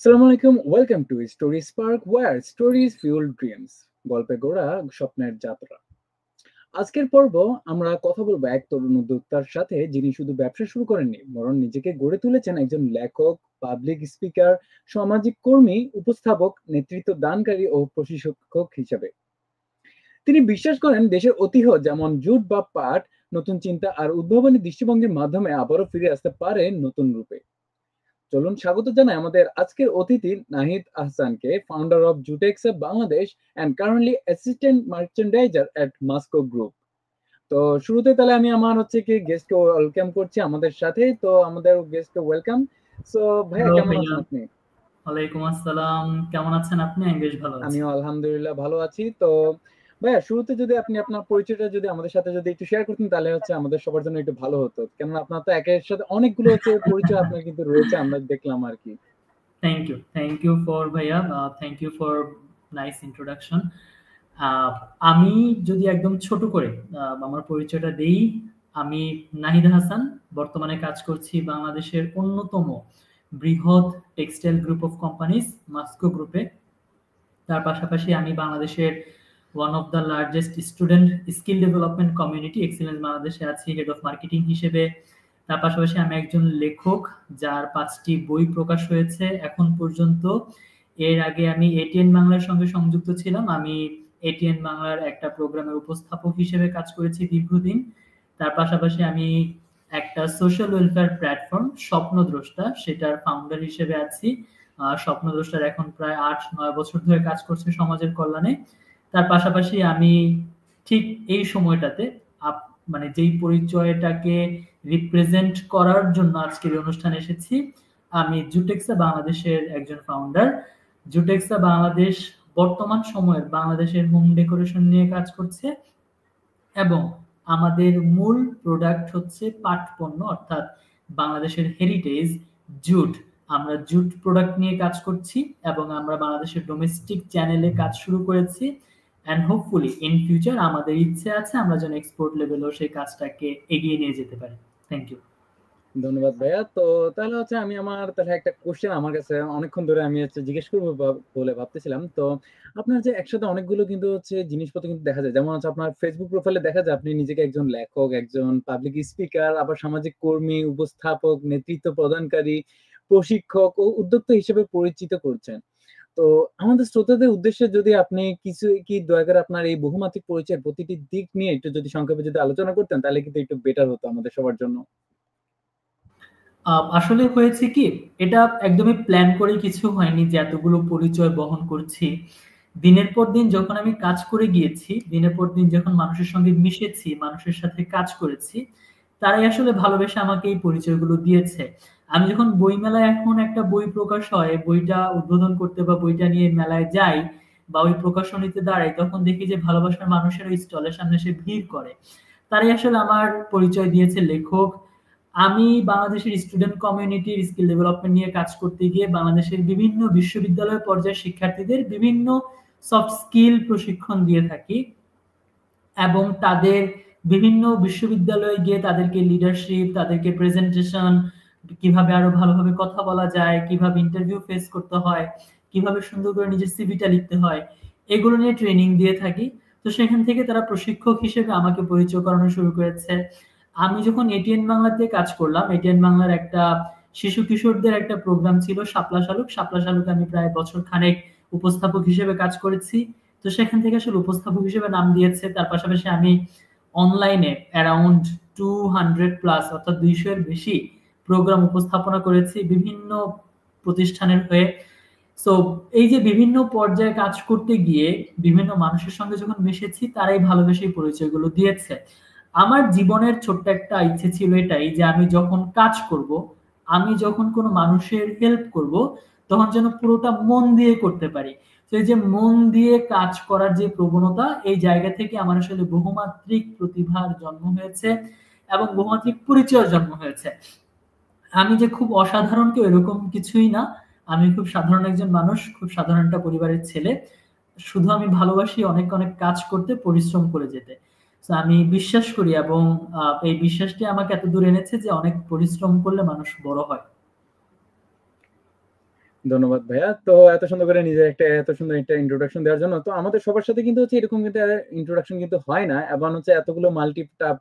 আসসালামু আলাইকুম, welcome to story spark where stories fuel dreams. গল্পে গড়া স্বপ্নের যাত্রা। আজকের পর্ব আমরা কথা বলবো এক তরুণ উদ্যোক্তার সাথে, যিনি শুধু ব্যবসা শুরু করেননি, বরং নিজেকে গড়ে তুলেছেন একজন লেখক, পাবলিক স্পিকার, সামাজিক কর্মী, উপস্থাপক, নেতৃত্ব দানকারী ও প্রশিক্ষক হিসেবে। তিনি বিশ্বাস করেন দেশের ঐতিহ্য যেমন জুট বা পাট, নতুন চিন্তা আর উদ্ভাবনী দৃষ্টিভঙ্গির মাধ্যমে আবারও ফিরে আসতে পারে নতুন রূপে। চলুন স্বাগত জানাই আমাদের আজকের অতিথি নাহিদ আহসানকে, founder of Jutex Bangladesh and currently assistant merchandiser at Masco group. তো শুরুতে তাহলে আমি আমার হচ্ছে কি গেস্টকে ওয়েলকাম করছি আমাদের সাথে। তো আমাদের গেস্টকে ওয়েলকাম। সো ভাইয়া, হ্যালো কেমন ভাইয়া, আছেন আপনি? ওয়ালাইকুম আসসালাম। কেমন আছেন আপনি? আমি বেশ ভালো আছি। আমিও আলহামদুলিল্লাহ ভালো আছি। তো ভাইয়া, শুরুতে যদি আপনি আপনার পরিচয়টা যদি আমাদের সাথে যদি একটু শেয়ার করতেন, তাহলে হচ্ছে আমাদের সবার জন্য একটু ভালো হতো, কেননা আপনার তো একের সাথে অনেকগুলো হচ্ছে পরিচয় আপনার কিন্তু রয়েছে, আমরা দেখলাম আর কি। থ্যাংক ইউ ফর ভাইয়া, thank you for nice introduction. আমি যদি একদম ছোট করে আমার পরিচয়টা দেই, আমি নাহিদ হাসান। বর্তমানে কাজ করছি বাংলাদেশের অন্যতম বৃহৎ textile group of companies Moscow গ্রুপে। তার পাশাপাশি আমি বাংলাদেশের one of the largest student skill development community excellence বাংলাদেশে আছি হেড অফ মার্কেটিং হিসেবে। তার পাশাপাশি আমি একজন লেখক, যার 5টি বই প্রকাশ হয়েছে এখন পর্যন্ত। এর আগে আমি এটিএন বাংলার সঙ্গে সংযুক্ত ছিলাম। আমি এটিএন বাংলার একটা প্রোগ্রামের উপস্থাপক হিসেবে কাজ করেছি দীর্ঘদিন। তার পাশাপাশি আমি একটা সোশ্যাল ওয়েলফেয়ার প্ল্যাটফর্ম স্বপ্নদ্রষ্টা, সেটার ফাউন্ডার হিসেবে আছি। স্বপ্নদ্রষ্টার এখন প্রায় 8-9 বছর ধরে কাজ করছে সমাজের কল্যাণে। তার পাশাপাশি আমি ঠিক এই সময়টাতে মানে যেই পরিচয়টাকে রিপ্রেজেন্ট করার জন্য আজকের এই অনুষ্ঠানে এসেছি, আমি জুটেক্সা বাংলাদেশের একজন ফাউন্ডার। জুটেক্সা বাংলাদেশ বর্তমান সময়ের বাংলাদেশের হোম ডেকোরেশন নিয়ে কাজ করছে এবং আমাদের মূল প্রোডাক্ট হচ্ছে পাট পণ্য, অর্থাৎ বাংলাদেশের হেরিটেজ জুট। আমরা জুট প্রোডাক্ট নিয়ে কাজ করছি এবং আমরা বাংলাদেশের ডোমেস্টিক চ্যানেলে কাজ শুরু করেছি। অ্যান্ড হোপফুলি ইন ফিউচার আমাদের ইচ্ছে আছে আমরা যেন এক্সপোর্ট লেভেলেও সেই কাজটাকে এগিয়ে নিয়ে যেতে পারি। Thank you. ধন্যবাদ ভাইয়া। তো তাহলে হচ্ছে আমি আমার তাহলে একটা কোশ্চেন আমার কাছে অনেকক্ষণ ধরে আমি হচ্ছে জিজ্ঞেস করবো বলে ভাবতেছিলাম। তো আপনার যে একসাথে অনেকগুলো কিন্তু হচ্ছে জিনিসপত্র কিন্তু দেখা যায়, যেমন হচ্ছে আপনার ফেসবুক প্রোফাইলে দেখা যায় আপনি নিজেকে একজন লেখক, একজন পাবলিক স্পিকার, আবার সামাজিক কর্মী, উপস্থাপক, নেতৃত্ব প্রদানকারী, প্রশিক্ষক ও উদ্যোক্তা হিসেবে পরিচিত করছেন। তো আমাদের শ্রোতাদের উদ্দেশ্যে যদি আপনি কিছু কি দয়া করে আপনার এই বহুমাত্রিক পরিচয়ের প্রতিটি দিক নিয়ে একটু যদি সংক্ষেপে যদি আলোচনা করতেন, তাহলে কিন্তু একটু বেটার হতো আমাদের সবার জন্য। আসলে হয়েছে কি, এটা একদমই প্ল্যান করে কিছু হয়নি যে এতগুলো পরিচয় বহন করছি। দিনের পর দিন যখন আমি কাজ করে গিয়েছি, দিনের পর দিন যখন মানুষের সঙ্গে মিশেছি, মানুষের সাথে কাজ করেছি, তারাই আসলে ভালোবেসে আমাকে এই পরিচয়গুলো দিয়েছে। আমি যখন বইমেলায় এখন একটা বই প্রকাশ হয়, বইটা উদ্বোধন করতে বা বইটা নিয়ে মেলায় যাই বা ওই প্রকাশনীতে দাঁড়াই, তখন দেখি যে ভালোবাসার মানুষের ওই স্টলের সামনে এসে ভিড় করে। তারাই আসলে আমার পরিচয় দিয়েছে লেখক। আমি বাংলাদেশের স্টুডেন্ট কমিউনিটির স্কিল ডেভেলপমেন্ট নিয়ে কাজ করতে গিয়ে বাংলাদেশের বিভিন্ন বিশ্ববিদ্যালয় পর্যায়ের শিক্ষার্থীদের বিভিন্ন সফট স্কিল প্রশিক্ষণ দিয়ে থাকি এবং তাদের বিভিন্ন বিশ্ববিদ্যালয়ে গিয়ে তাদেরকে লিডারশিপ, তাদেরকে প্রেজেন্টেশন, কিভাবে আরো ভালোভাবে কথা বলা যায়, কিভাবে ইন্টারভিউ ফেস করতে হয়, কিভাবে সুন্দর করে নিজের সিভিটা লিখতে হয়, এগুলো নিয়ে ট্রেনিং দিয়ে থাকি। তো সেখান থেকে তারা প্রশিক্ষক হিসেবে আমাকে পরিচয় করানো শুরু করেছে। আমি যখন এটিএন বাংলাতে কাজ করলাম, এটিএন বাংলার একটা শিশু কিশোরদের একটা প্রোগ্রাম ছিল শাপলা শালুক। শাপলা শালুকে আমি প্রায় বছর খানেক উপস্থাপক হিসেবে কাজ করেছি। তো সেখান থেকে আসলে উপস্থাপক হিসেবে নাম দিয়েছে। তার পাশাপাশি আমি অনলাইনে অ্যারাউন্ড 200 প্লাস অর্থাৎ 200 এর বেশি প্রোগ্রাম উপস্থাপনা করেছি বিভিন্ন প্রতিষ্ঠানের হয়ে। সো এই যে বিভিন্ন পর্যায়ে কাজ করতে গিয়ে বিভিন্ন মানুষের সঙ্গে যখন মিশেছি, তারাই ভালোবেসে এই পরিচয়গুলো দিয়েছে। আমার জীবনের ছোট্ট একটা ইচ্ছে ছিল এটাই যে আমি যখন কাজ করব, আমি যখন কোনো মানুষের হেল্প করব, তখন যেন পুরোটা মন দিয়ে করতে পারি। তো এই যে মন দিয়ে কাজ করার যে প্রবণতা, এই জায়গা থেকে আমার আসলে বহুমাত্রিক প্রতিভার জন্ম হয়েছে এবং বহুমাত্রিক পরিচয়ের জন্ম হয়েছে। আমি যে খুব অসাধারণ কেউ এরকম কিছুই না। আমি খুব সাধারণ একজন মানুষ, খুব সাধারণ একটা পরিবারের ছেলে। শুধু আমি ভালোবাসি অনেক অনেক কাজ করতে, পরিশ্রম করে যেতে। তো আমি বিশ্বাস করি এবং এই বিশ্বাসটি আমাকে এত দূর এনেছে যে অনেক পরিশ্রম করলে মানুষ বড় হয়। ধন্যবাদ ভাইয়া। তো এত সুন্দর করে নিজের এত সুন্দর একটা ইন্ট্রোডাকশন দেওয়ার জন্য। তো আমাদের সবার সাথে কিন্তু হচ্ছে এরকম কিন্তু ইন্ট্রোডাকশন কিন্তু হয় না। এবং হচ্ছে এতগুলো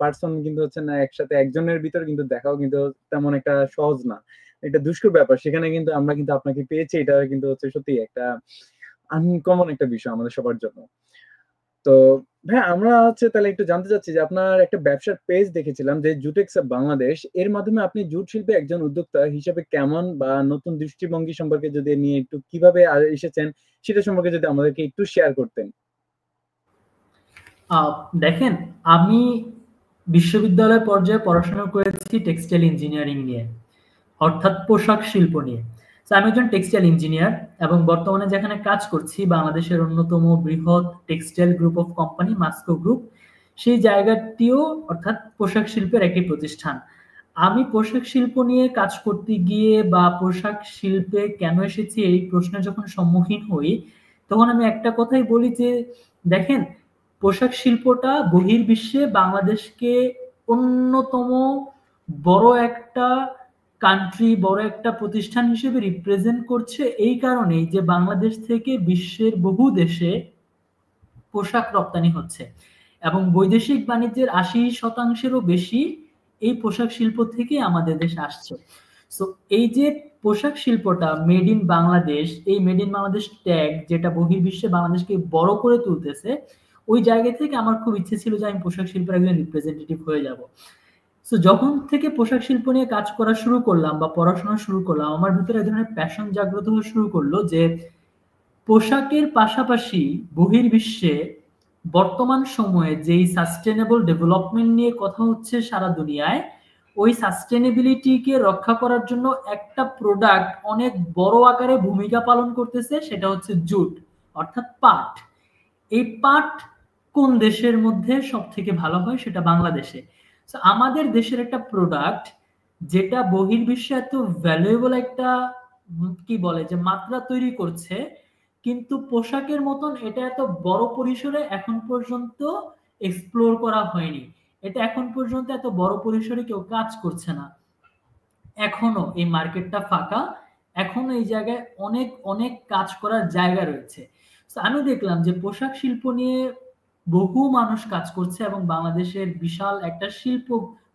পারসন কিন্তু হচ্ছে না একসাথে একজনের ভিতরে কিন্তু দেখাও কিন্তু তেমন একটা সহজ না। এটা দুষ্কর ব্যাপার। সেখানে কিন্তু আমরা কিন্তু আপনাকে পেয়েছি। এটা কিন্তু হচ্ছে সত্যিই একটা আনকমন একটা বিষয় আমাদের সবার জন্য। তো ভাইয়া আমরা হচ্ছে তাহলে একটু জানতে চাচ্ছি যে আপনার একটা ব্যবসার পেজ দেখেছিলাম যে জুটেক্স বাংলাদেশ। এর মাধ্যমে আপনি জুট শিল্পে একজন উদ্যোক্তা হিসেবে কেমন বা নতুন দৃষ্টিভঙ্গি সম্পর্কে যদি নিয়ে একটু কিভাবে এসেছেন সেটা সম্পর্কে যদি আমাদেরকে একটু শেয়ার করতেন। আহ, দেখেন, আমি বিশ্ববিদ্যালয় পর্যায়ে পড়াশোনা করেছি টেক্সটাইল ইঞ্জিনিয়ারিং নিয়ে, অর্থাৎ পোশাক শিল্প নিয়ে। তো আমি একজন টেক্সটাইল ইঞ্জিনিয়ার এবং বর্তমানে যেখানে কাজ করছি বাংলাদেশের অন্যতম বৃহৎ textile group of company Moscow group, সেই জায়গাটিও অর্থাৎ পোশাক শিল্পের একটি প্রতিষ্ঠান। আমি পোশাক শিল্প নিয়ে কাজ করতে গিয়ে বা পোশাক শিল্পে কেন এসেছি এই প্রশ্নের যখন সম্মুখীন হই, তখন আমি একটা কথাই বলি যে দেখেন, পোশাক শিল্পটা বহির্বিশ্বে বাংলাদেশকে অন্যতম বড় একটা কান্ট্রি, বড় একটা প্রতিষ্ঠান হিসেবে রিপ্রেজেন্ট করছে এই কারণেই যে বাংলাদেশ থেকে বিশ্বের বহু দেশে পোশাক রপ্তানি হচ্ছে এবং বৈদেশিক বাণিজ্যের ৮০%-এরও বেশি এই পোশাক শিল্প থেকে আমাদের দেশে আসছে। সো এই যে পোশাক শিল্পটা মেড ইন বাংলাদেশ, এই মেড ইন বাংলাদেশ ট্যাগ যেটা বহির্বিশ্বে বাংলাদেশকে বড় করে তুলতেছে, ওই জায়গা থেকে আমার খুব ইচ্ছে ছিল যে আমি পোশাক শিল্পের একজন রিপ্রেজেন্টেটিভ হয়ে যাব। সো যখন থেকে পোশাক শিল্প নিয়ে কাজ করা শুরু করলাম বা পড়াশোনা শুরু করলাম, আমার ভিতরে এক ধরনের প্যাশন জাগ্রত হওয়া শুরু করলো যে পোশাকের পাশাপাশি বহির্বিশ্বে বর্তমান সময়ে যেই সাস্টেনেবল ডেভেলপমেন্ট নিয়ে কথা হচ্ছে সারা দুনিয়ায়, ওই সাস্টেনেবিলিটিকে রক্ষা করার জন্য একটা প্রোডাক্ট অনেক বড় আকারে ভূমিকা পালন করতেছে, সেটা হচ্ছে জুট, অর্থাৎ পাট। এই পাট কোন দেশের মধ্যে সব থেকে ভালো হয়? সেটা বাংলাদেশে। So, আমাদের দেশের একটা প্রোডাক্ট যেটা বহির্বিশ্বে এত ভ্যালুয়েবল একটা কি বলে যে মাত্রা তৈরি করছে, কিন্তু পোশাকের মতন এটা এত বড় পরিসরে এখন পর্যন্ত এক্সপ্লোর করা হয়নি। এটা এখন পর্যন্ত এত বড় পরিসরে কেউ কাজ করছে না। এখনো এই মার্কেটটা ফাঁকা, এখনো এই জায়গায় অনেক অনেক কাজ করার জায়গা রয়েছে। তো আমি দেখলাম যে পোশাক শিল্প নিয়ে বহু মানুষ কাজ করছে এবং বাংলাদেশের বিশাল একটা শিল্প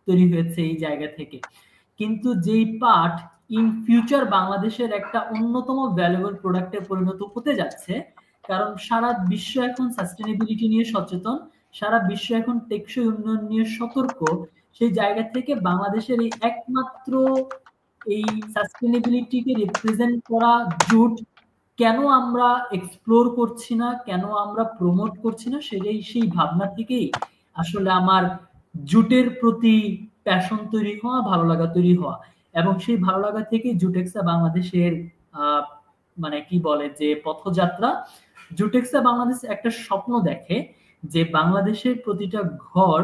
তৈরি হয়েছে এই জায়গা থেকে। কিন্তু যেই পাট ইন ফিউচার বাংলাদেশের একটা অন্যতম ভ্যালুয়েবল প্রোডাক্টে পরিণত হতে যাচ্ছে, কারণ সারা বিশ্ব এখন সাস্টেনেবিলিটি নিয়ে সচেতন, সারা বিশ্ব এখন টেকসই উন্নয়ন নিয়ে সতর্ক। সেই জায়গা থেকে বাংলাদেশের এই একমাত্র এই সাস্টেনেবিলিটিকে রিপ্রেজেন্ট করা জুট কেন আমরা এক্সপ্লোর করছি না, কেন আমরা প্রমোট করছি না, সেটাই সেই ভাবনা থেকেই আসলে আমার জুটের প্রতি প্যাশন তৈরি হওয়া, ভালো লাগা তৈরি হওয়া। এবং সেই ভালো লাগা থেকে জুটেক্সা বাংলাদেশের আহ, মানে কি বলে যে পথযাত্রা। জুটেক্সা বাংলাদেশ একটা স্বপ্ন দেখে যে বাংলাদেশের প্রতিটা ঘর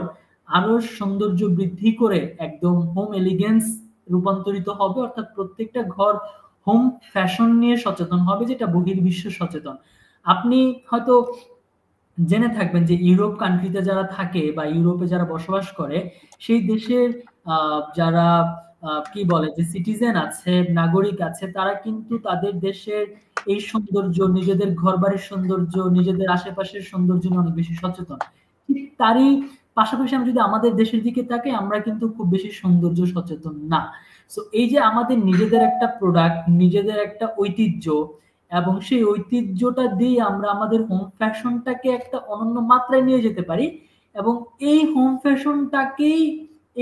আরো সৌন্দর্য বৃদ্ধি করে একদম হোম এলিগেন্স রূপান্তরিত হবে, অর্থাৎ প্রত্যেকটা ঘর হোম ফ্যাশন নিয়ে সচেতন হবে, যেটা বহির্বিশ্ব সচেতন। আপনি হয়তো জেনে থাকবেন যে ইউরোপ কান্ট্রিতে যারা থাকে বা ইউরোপে যারা বসবাস করে, সেই দেশের যারা কি বলে যে সিটিজেন আছে, নাগরিক আছে, তারা কিন্তু তাদের দেশের এই সৌন্দর্য, নিজেদের ঘর বাড়ির সৌন্দর্য, নিজেদের আশেপাশের সৌন্দর্য নিয়ে অনেক বেশি সচেতন। ঠিক তারই পাশাপাশি আমি যদি আমাদের দেশের দিকে তাকাই, আমরা কিন্তু খুব বেশি সৌন্দর্য সচেতন না। সো এই যে আমাদের নিজেদের একটা প্রোডাক্ট, নিজেদের একটা ঐতিহ্য, এবং সেই ঐতিহ্যটা দিয়ে আমরা আমাদের হোম ফ্যাশনটাকে একটা অনন্য মাত্রায় নিয়ে যেতে পারি, এবং এই হোম ফ্যাশনটাকেই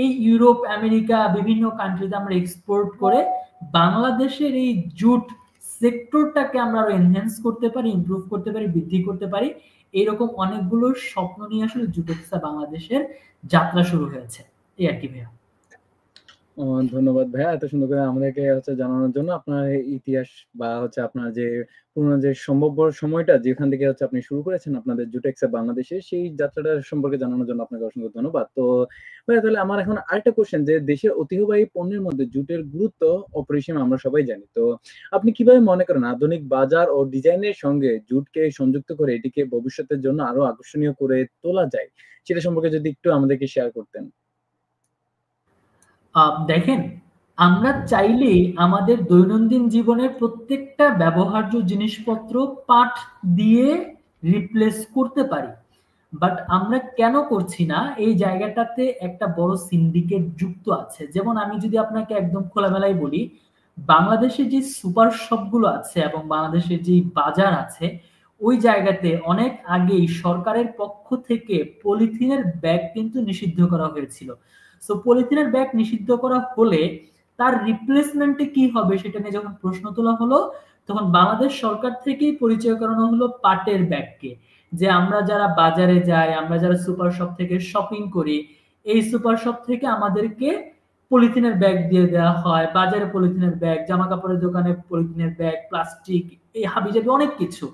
এই ইউরোপ, আমেরিকা, বিভিন্ন কান্ট্রিতে আমরা এক্সপোর্ট করে বাংলাদেশের এই জুট সেক্টরটাকে আমরা আরো এনহ্যান্স করতে পারি, ইমপ্রুভ করতে পারি, বৃদ্ধি করতে পারি। এরকম অনেকগুলো স্বপ্ন নিয়ে আসলে জুটেক্সা বাংলাদেশের যাত্রা শুরু হয়েছে। এই আর কি ভাইয়া। ধন্যবাদ ভাইয়া এত সুন্দর করে আমাদেরকে হচ্ছে জানানোর জন্য আপনার ইতিহাস বা হচ্ছে আপনার যে পুরোনো যে সম্ভাব্য সময়টা যেখান থেকে হচ্ছে আপনি শুরু করেছেন আপনাদের জুটেক্সে বাংলাদেশে সেই যাত্রাটা সম্পর্কে জানানোর জন্য আপনাকে অসংখ্য ধন্যবাদ। তো ভাইয়া তাহলে আমার এখন আরেকটা কোশ্চেন যে দেশের ঐতিহ্যবাহী পণ্যের মধ্যে জুটের গুরুত্ব অপরিসীম আমরা সবাই জানি। তো আপনি কিভাবে মনে করেন আধুনিক বাজার ও ডিজাইনের সঙ্গে জুটকে সংযুক্ত করে এটিকে ভবিষ্যতের জন্য আরো আকর্ষণীয় করে তোলা যায় সেটা সম্পর্কে যদি একটু আমাদেরকে শেয়ার করতেন। দেখেন, আমরা চাইলেই আমাদের দৈনন্দিন জীবনের প্রত্যেকটা ব্যবহার্য জিনিসপত্র পাট দিয়ে রিপ্লেস করতে পারি, বাট আমরা কেন করছি না, এই জায়গাটাতে একটা বড় সিন্ডিকেট যুক্ত আছে। যেমন আমি যদি আপনাকে একদম খোলামেলাই বলি, বাংলাদেশে যে সুপার শপগুলো আছে এবং বাংলাদেশের যে বাজার আছে, ওই জায়গাতে অনেক আগেই সরকারের পক্ষ থেকে পলিথিনের ব্যাগ কিন্তু নিষিদ্ধ করা হয়েছিল। সো পলিথিনের ব্যাগ নিষিদ্ধ করা হলে তার রিপ্লেসমেন্টে কি হবে সেটা নিয়ে যখন প্রশ্ন তোলা হলো, তখন বাংলাদেশ সরকার থেকেই পরিচয় করানো হলো পাটের ব্যাগকে, যে আমরা যারা বাজারে যাই, আমরা যারা সুপার শপ থেকে শপিং করি, এই সুপার শপ থেকে আমাদেরকে পলিথিনের ব্যাগ দিয়ে দেওয়া হয়, বাজারে পলিথিনের ব্যাগ, জামা কাপড়ের দোকানে পলিথিনের ব্যাগ, প্লাস্টিক, এই হাবিজাবি অনেক কিছু।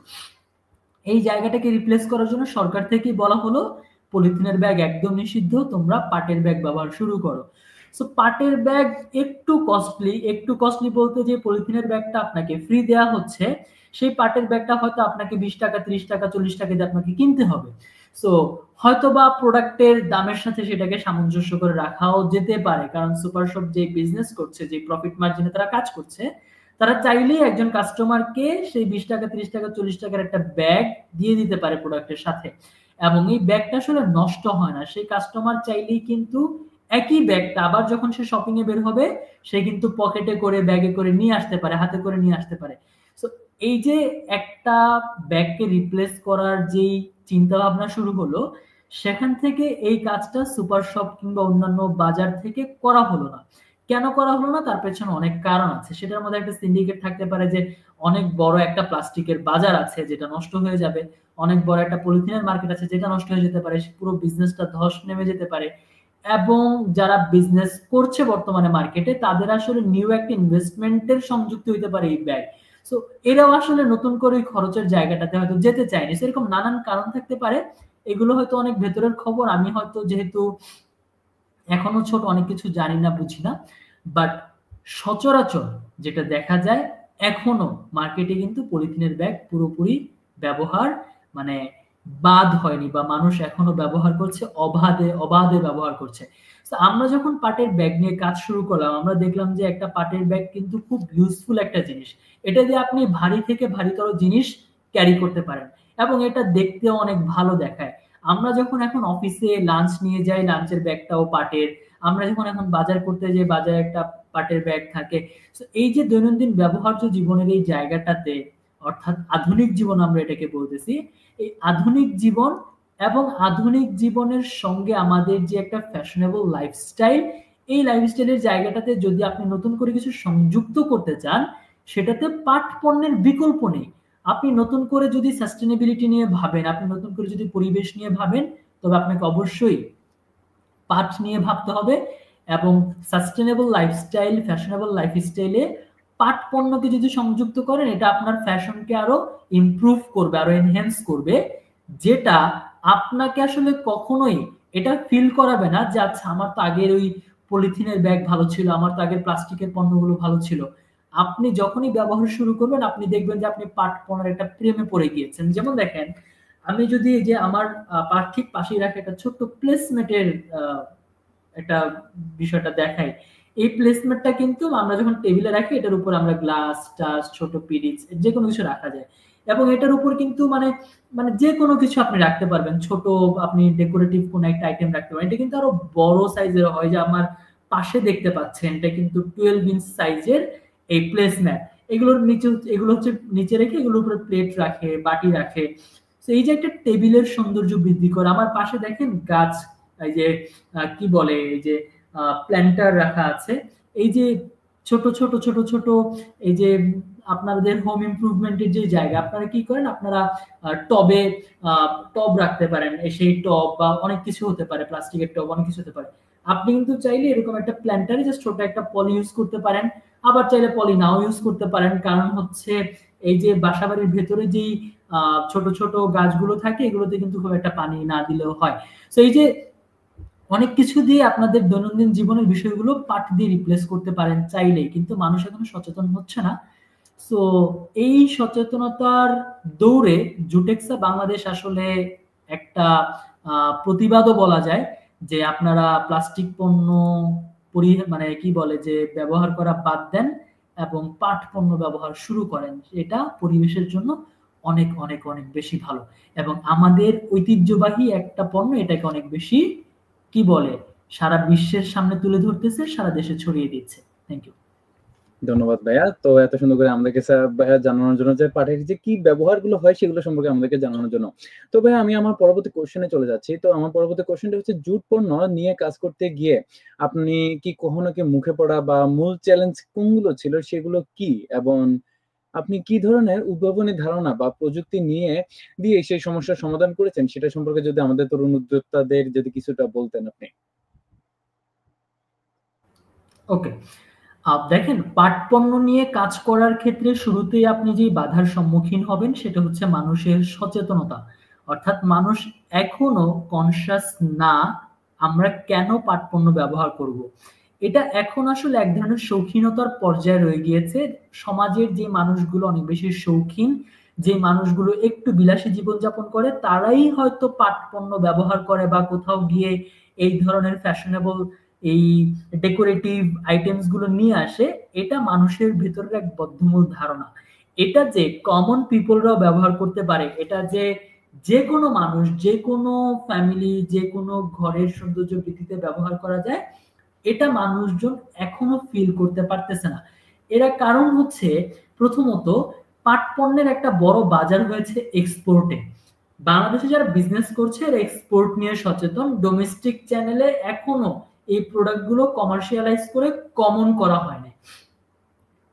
এই জায়গাটাকে রিপ্লেস করার জন্য সরকার থেকেই বলা হলো পলিথিনের ব্যাগ একদম নিষিদ্ধ, তোমরা পাটের ব্যাগ ব্যবহার শুরু করো। সো পাটের ব্যাগ একটু কস্টলি বলতে, যে পলিথিনের ব্যাগটা আপনাকে ফ্রি দেওয়া হচ্ছে, সেই পাটের ব্যাগটা হয়তো আপনাকে 20 টাকা, 30 টাকা, 40 টাকা দিয়ে আপনাকে কিনতে হবে। সো হয়তো বা প্রোডাক্টের দামের সাথে সেটাকে সামঞ্জস্য করে রাখাও যেতে পারে, কারণ সুপার শপ যে বিজনেস করছে, যে প্রফিট মার্জিনে তারা কাজ করছে, তারা চাইলেই একজন কাস্টমারকে সেই 20 টাকা, 30 টাকা, 40 টাকার একটা ব্যাগ দিয়ে দিতে পারে প্রোডাক্টের সাথে, এবং এই ব্যাগটা আসলে নষ্ট হয় না। সেই কাস্টমার চাইলেই কিন্তু একই ব্যাগটা আবার যখন সে শপিং এ বের হবে, সে কিন্তু পকেটে করে, ব্যাগে করে নিয়ে আসতে পারে, হাতে করে নিয়ে আসতে পারে। সো এই যে একটা ব্যাগকে রিপ্লেস করার যেই চিন্তা ভাবনা শুরু হলো, সেখান থেকে এই কাজটা সুপার শপ কিংবা অন্যান্য বাজার থেকে করা হলো না। কেন করা হলো না, তার পেছনে অনেক কারণ আছে। সেটার মধ্যে একটা সিন্ডিকেট থাকতে পারে, যে অনেক বড় একটা প্লাস্টিকের বাজার আছে যেটা নষ্ট হয়ে যাবে, অনেক বড় একটা পলিথিনের মার্কেট আছে যেটা নষ্ট হয়ে যেতে পারে, পুরো বিজনেসটা ধস নেমে যেতে পারে, এবং যারা বিজনেস করছে বর্তমানে মার্কেটে, তাদের আসলে নিউ একটা ইনভেস্টমেন্টের সংযুক্ত হইতে পারে এই ব্যাগ। সো এরাও আসলে নতুন করে ওই খরচের জায়গাটাতে হয়তো যেতে চায়নি। সেরকম নানান কারণ থাকতে পারে, এগুলো হয়তো অনেক ভেতরের খবর, আমি হয়তো যেহেতু এখনো ছোট, অনেক কিছু জানি না, বুঝি না। বাট সচরাচর যেটা দেখা যায়, এখনো মার্কেটে কিন্তু পলিথিনের ব্যাগ পুরোপুরি ব্যবহার মানে বাদ হয়নি, বা মানুষ এখনো ব্যবহার করছে, অবাধে অবাধে ব্যবহার করছে। তো আমরা যখন পাটের ব্যাগ নিয়ে কাজ শুরু করলাম, আমরা দেখলাম যে একটা পাটের ব্যাগ কিন্তু খুব ইউজফুল একটা জিনিস। এটা দিয়ে আপনি ভারী থেকে ভারীতর জিনিস ক্যারি করতে পারেন, এবং এটা দেখতেও অনেক ভালো দেখায়। আমরা যখন এখন অফিসে লাঞ্চ নিয়ে যাই, লাঞ্চের ব্যাগটাও পাটের। আমরা যখন এখন বাজার করতে যাই, বাজারে একটা পাটের ব্যাগ থাকে। তো এই যে দৈনন্দিন ব্যবহার্য জীবনের এই জায়গাটাতে, অর্থাৎ আধুনিক জীবন আমরা এটাকে বলতেছি, এই আধুনিক জীবন এবং আধুনিক জীবনের সঙ্গে আমাদের যে একটা ফ্যাশনেবল লাইফস্টাইল, এই লাইফস্টাইলের জায়গাটাতে যদি আপনি নতুন করে কিছু সংযুক্ত করতে চান, সেটাতে পাট পণ্যের বিকল্প নেই। আপনি নতুন করে যদি সাস্টেনেবিলিটি নিয়ে ভাবেন, আপনি নতুন করে যদি পরিবেশ নিয়ে ভাবেন, তবে আপনাকে অবশ্যই পাট নিয়ে ভাবতে হবে, এবং সাস্টেনেবল লাইফস্টাইল, ফ্যাশনেবল লাইফস্টাইলে পাট পণ্যকে যদি সংযুক্ত করেন, এটা আপনার ফ্যাশনকে আরো ইমপ্রুভ করবে, আরো এনহ্যান্স করবে, যেটা আপনাকে আসলে কখনোই এটা ফিল করাবে না যে আচ্ছা আমার তো আগের ওই পলিথিনের ব্যাগ ভালো ছিল, আমার তো আগের প্লাস্টিকের পণ্যগুলো ভালো ছিল। আপনি যখনই ব্যবহার শুরু করবেন, আপনি দেখবেন যে আপনি পাট পণ্যের একটা প্রেমে পড়ে গিয়েছেন। যেমন দেখেন, আমি যদি এই যে আমার ঠিক পাশেই রাখা একটা ছোট্ট প্লেসমেটের একটা বিষয়টা দেখাই, এই প্লেসমেটটা কিন্তু আমরা যখন টেবিলে রাখি, এটার উপর আমরা গ্লাস টাস, ছোট পিরিচ, যে কোনো কিছু রাখা যায়, এবং এটার উপর কিন্তু মানে মানে যে কোনো কিছু আপনি রাখতে পারবেন। ছোট আপনি ডেকোরেটিভ কোন একটা আইটেম রাখতে পারেন। এটা কিন্তু আরো বড় সাইজের হয়, যে আমার পাশে দেখতে পাচ্ছেন, এটা কিন্তু 12 ইঞ্চ সাইজের এই প্লেসম্যাট। এগুলোর নিচে, এগুলো হচ্ছে নিচে রেখে, এগুলোর উপরে প্লেট রাখে, বাটি রাখে। তো এই যে একটা টেবিলের সৌন্দর্য বৃদ্ধি করে। আমার পাশে দেখেন গাছ, এই যে কি বলে, এই যে প্ল্যান্টার রাখা আছে। এই যে ছোট ছোট ছোট ছোট এই যে আপনাদের হোম ইমপ্রুভমেন্টের যে জায়গা, আপনারা কি করেন, আপনারা টবে টব রাখতে পারেন। সেই টব বা অনেক কিছু হতে পারে, প্লাস্টিকের টব, অনেক কিছু হতে পারে। আপনি কিন্তু চাইলে এরকম একটা প্ল্যান্টারে জাস্ট ছোট একটা পলি ইউজ করতে পারেন, আবার চাইলে পলি নাও ইউজ করতে পারেন। কারণ হচ্ছে এই যে বাসাবাড়ির ভেতরে যেই ছোট ছোট গাছগুলো থাকে, এগুলোতে কিন্তু খুব একটা পানি না দিলেও হয়। তো এই যে অনেক কিছু দিয়ে আপনাদের দৈনন্দিন জীবনের বিষয়গুলো পাট দিয়ে রিপ্লেস করতে পারেন চাইলেই, কিন্তু মানুষ এখনো সচেতন হচ্ছে না। সো এই সচেতনতার দৌড়ে জুটেক্সা বাংলাদেশ আসলে একটা প্রতিবাদও বলা যায়, যে আপনারা প্লাস্টিক পণ্য মানে কি বলে যে ব্যবহার করা বাদ দেন এবং পাট পণ্য ব্যবহার শুরু করেন, এটা পরিবেশের জন্য অনেক অনেক অনেক বেশি ভালো। এবং আমাদের ঐতিহ্যবাহী একটা পণ্য এটাকে অনেক বেশি কি বলে সারা বিশ্বের সামনে তুলে ধরতেছে, সারা দেশে ছড়িয়ে দিচ্ছে। Thank you. ধন্যবাদ ভাইয়া। তো এত সুন্দর করে আমাদেরকে ভাইয়া জানানোর জন্য যে পাটের যে কি ব্যবহারগুলো হয় সেগুলো সম্পর্কে আমাদেরকে জানানোর জন্য। তো ভাইয়া আমি আমার পরবর্তী কোশ্চেনে চলে যাচ্ছি। তো আমার পরবর্তী কোশ্চেনটা হচ্ছে জুট পণ্য নিয়ে কাজ করতে গিয়ে আপনি কি কখনো কি মুখে পড়া বা মূল চ্যালেঞ্জ কোনগুলো ছিল সেগুলো কি? এবং আপনি কি ধরনের উদ্ভাবনী ধারণা বা প্রযুক্তি দিয়ে সেই সমস্যার সমাধান করেছেন সেটা সম্পর্কে যদি আমাদের তরুণ উদ্যোক্তাদের যদি কিছুটা বলতেন আপনি। ওকে, দেখেন পাট পণ্য নিয়ে কাজ করার ক্ষেত্রে শুরুতেই আপনি যে বাধার সম্মুখীন হবেন সেটা হচ্ছে মানুষের সচেতনতা। অর্থাৎ মানুষ এখনো কনসাস না আমরা কেন পাট পণ্য ব্যবহার করব। এটা এখন আসলে এক ধরনের শৌখিনতার পর্যায়ে রয়ে গিয়েছে। সমাজের যে মানুষগুলো অনেক বেশি শৌখিন, যে মানুষগুলো একটু বিলাসী জীবনযাপন করে তারাই হয়তো পাট পণ্য ব্যবহার করে বা কোথাও গিয়ে এই ধরনের ফ্যাশনেবল এই ডেকোরেটিভ আইটেমস গুলো নিয়ে আসে। এটা মানুষের ভেতরের এক বদ্ধমূল ধারণা। এটা যে কমন পিপলরাও ব্যবহার করতে পারে, এটা যে যে কোনো মানুষ, যে কোনো ফ্যামিলি, যে কোনো ঘরের সৌন্দর্য বৃদ্ধিতে ব্যবহার করা যায়, এটা মানুষজন এখনো ফিল করতে পারতেছে না। এর কারণ হচ্ছে প্রথমত পাট পণ্যের একটা বড় বাজার হয়েছে এক্সপোর্টে। বাংলাদেশে যারা বিজনেস করছে এরা এক্সপোর্ট নিয়ে সচেতন, ডোমেস্টিক চ্যানেলে এখনো এই প্রোডাক্ট গুলো কমার্শিয়ালাইজ করে কমন করা হয় না।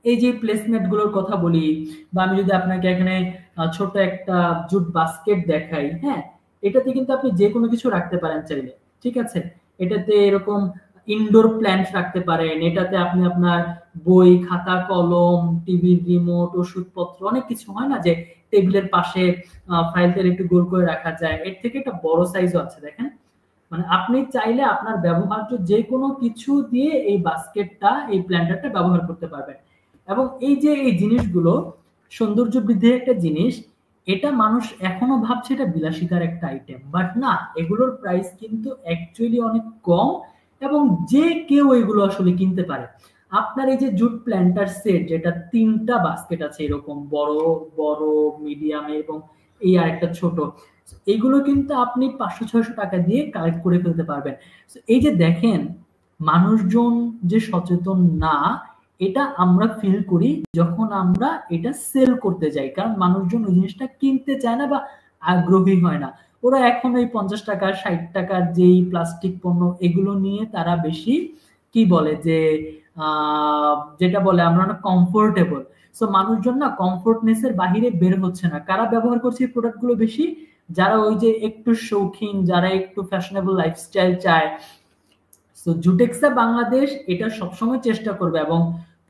এই যে প্লেসমেন্ট গুলোর কথা বলি, বা আমি যদি আপনাকে এখানে ছোট একটা জুট বাস্কেট দেখাই, হ্যাঁ, এটাতে কিন্তু আপনি যে কোনো কিছু রাখতে পারেন চাইলে, ঠিক আছে। এটাতে এরকম ইনডোর প্ল্যান্ট রাখতে পারেন, এটাতে আপনি আপনার বই খাতা কলম টিভির রিমোট ওষুধপত্র অনেক কিছু হয় না যে টেবিলের পাশে ফাইলটা একটু গোল করে রাখা যায়, এর থেকে একটা বড় সাইজও আছে দেখেন। মানে আপনি চাইলে আপনার ব্যবহার্য যে কোনো কিছু দিয়ে এই বাস্কেটটা এই প্ল্যান্টারটা ব্যবহার করতে পারবেন। এবং এই যে এই জিনিসগুলো সৌন্দর্য বৃদ্ধির একটা জিনিস, এটা মানুষ এখনো ভাবছে এটা বিলাসিতার একটা আইটেম, বাট না, এগুলোর প্রাইস কিন্তু অ্যাকচুয়ালি অনেক কম এবং যে কেউ এগুলো আসলে কিনতে পারে। আপনার এই যে জুট প্ল্যান্টার সেট যেটা 3টা বাস্কেট আছে, এরকম বড় বড় মিডিয়াম এবং এই আরেকটা ছোট, এইগুলো কিন্তু আপনি 500-600 টাকা দিয়ে কালেক্ট করে ফেলতে পারবেন। এই যে দেখেন মানুষজন যে সচেতন না, এটা আমরা ফিল করি যখন আমরা এটা সেল করতে যাই, কারণ মানুষজন ওই জিনিসটা কিনতে চায় না বা আগ্রহী হয় না। ওরা এখন ওই 50 টাকা 60 টাকার যেই প্লাস্টিক পণ্য এগুলো নিয়ে তারা বেশি কি বলে যে যেটা বলে আমরা অনেক কমফোর্টেবল। সো মানুষজন না কমফোর্টনেস এর বাহিরে বের হচ্ছে না। কারা ব্যবহার করছে এই প্রোডাক্ট গুলো বেশি? যারা ওই যে একটু শৌখিন, যারা একটু ফ্যাশনেবল লাইফস্টাইল চায়। সো জুটেক্সা বাংলাদেশ এটা সবসময় চেষ্টা করবে এবং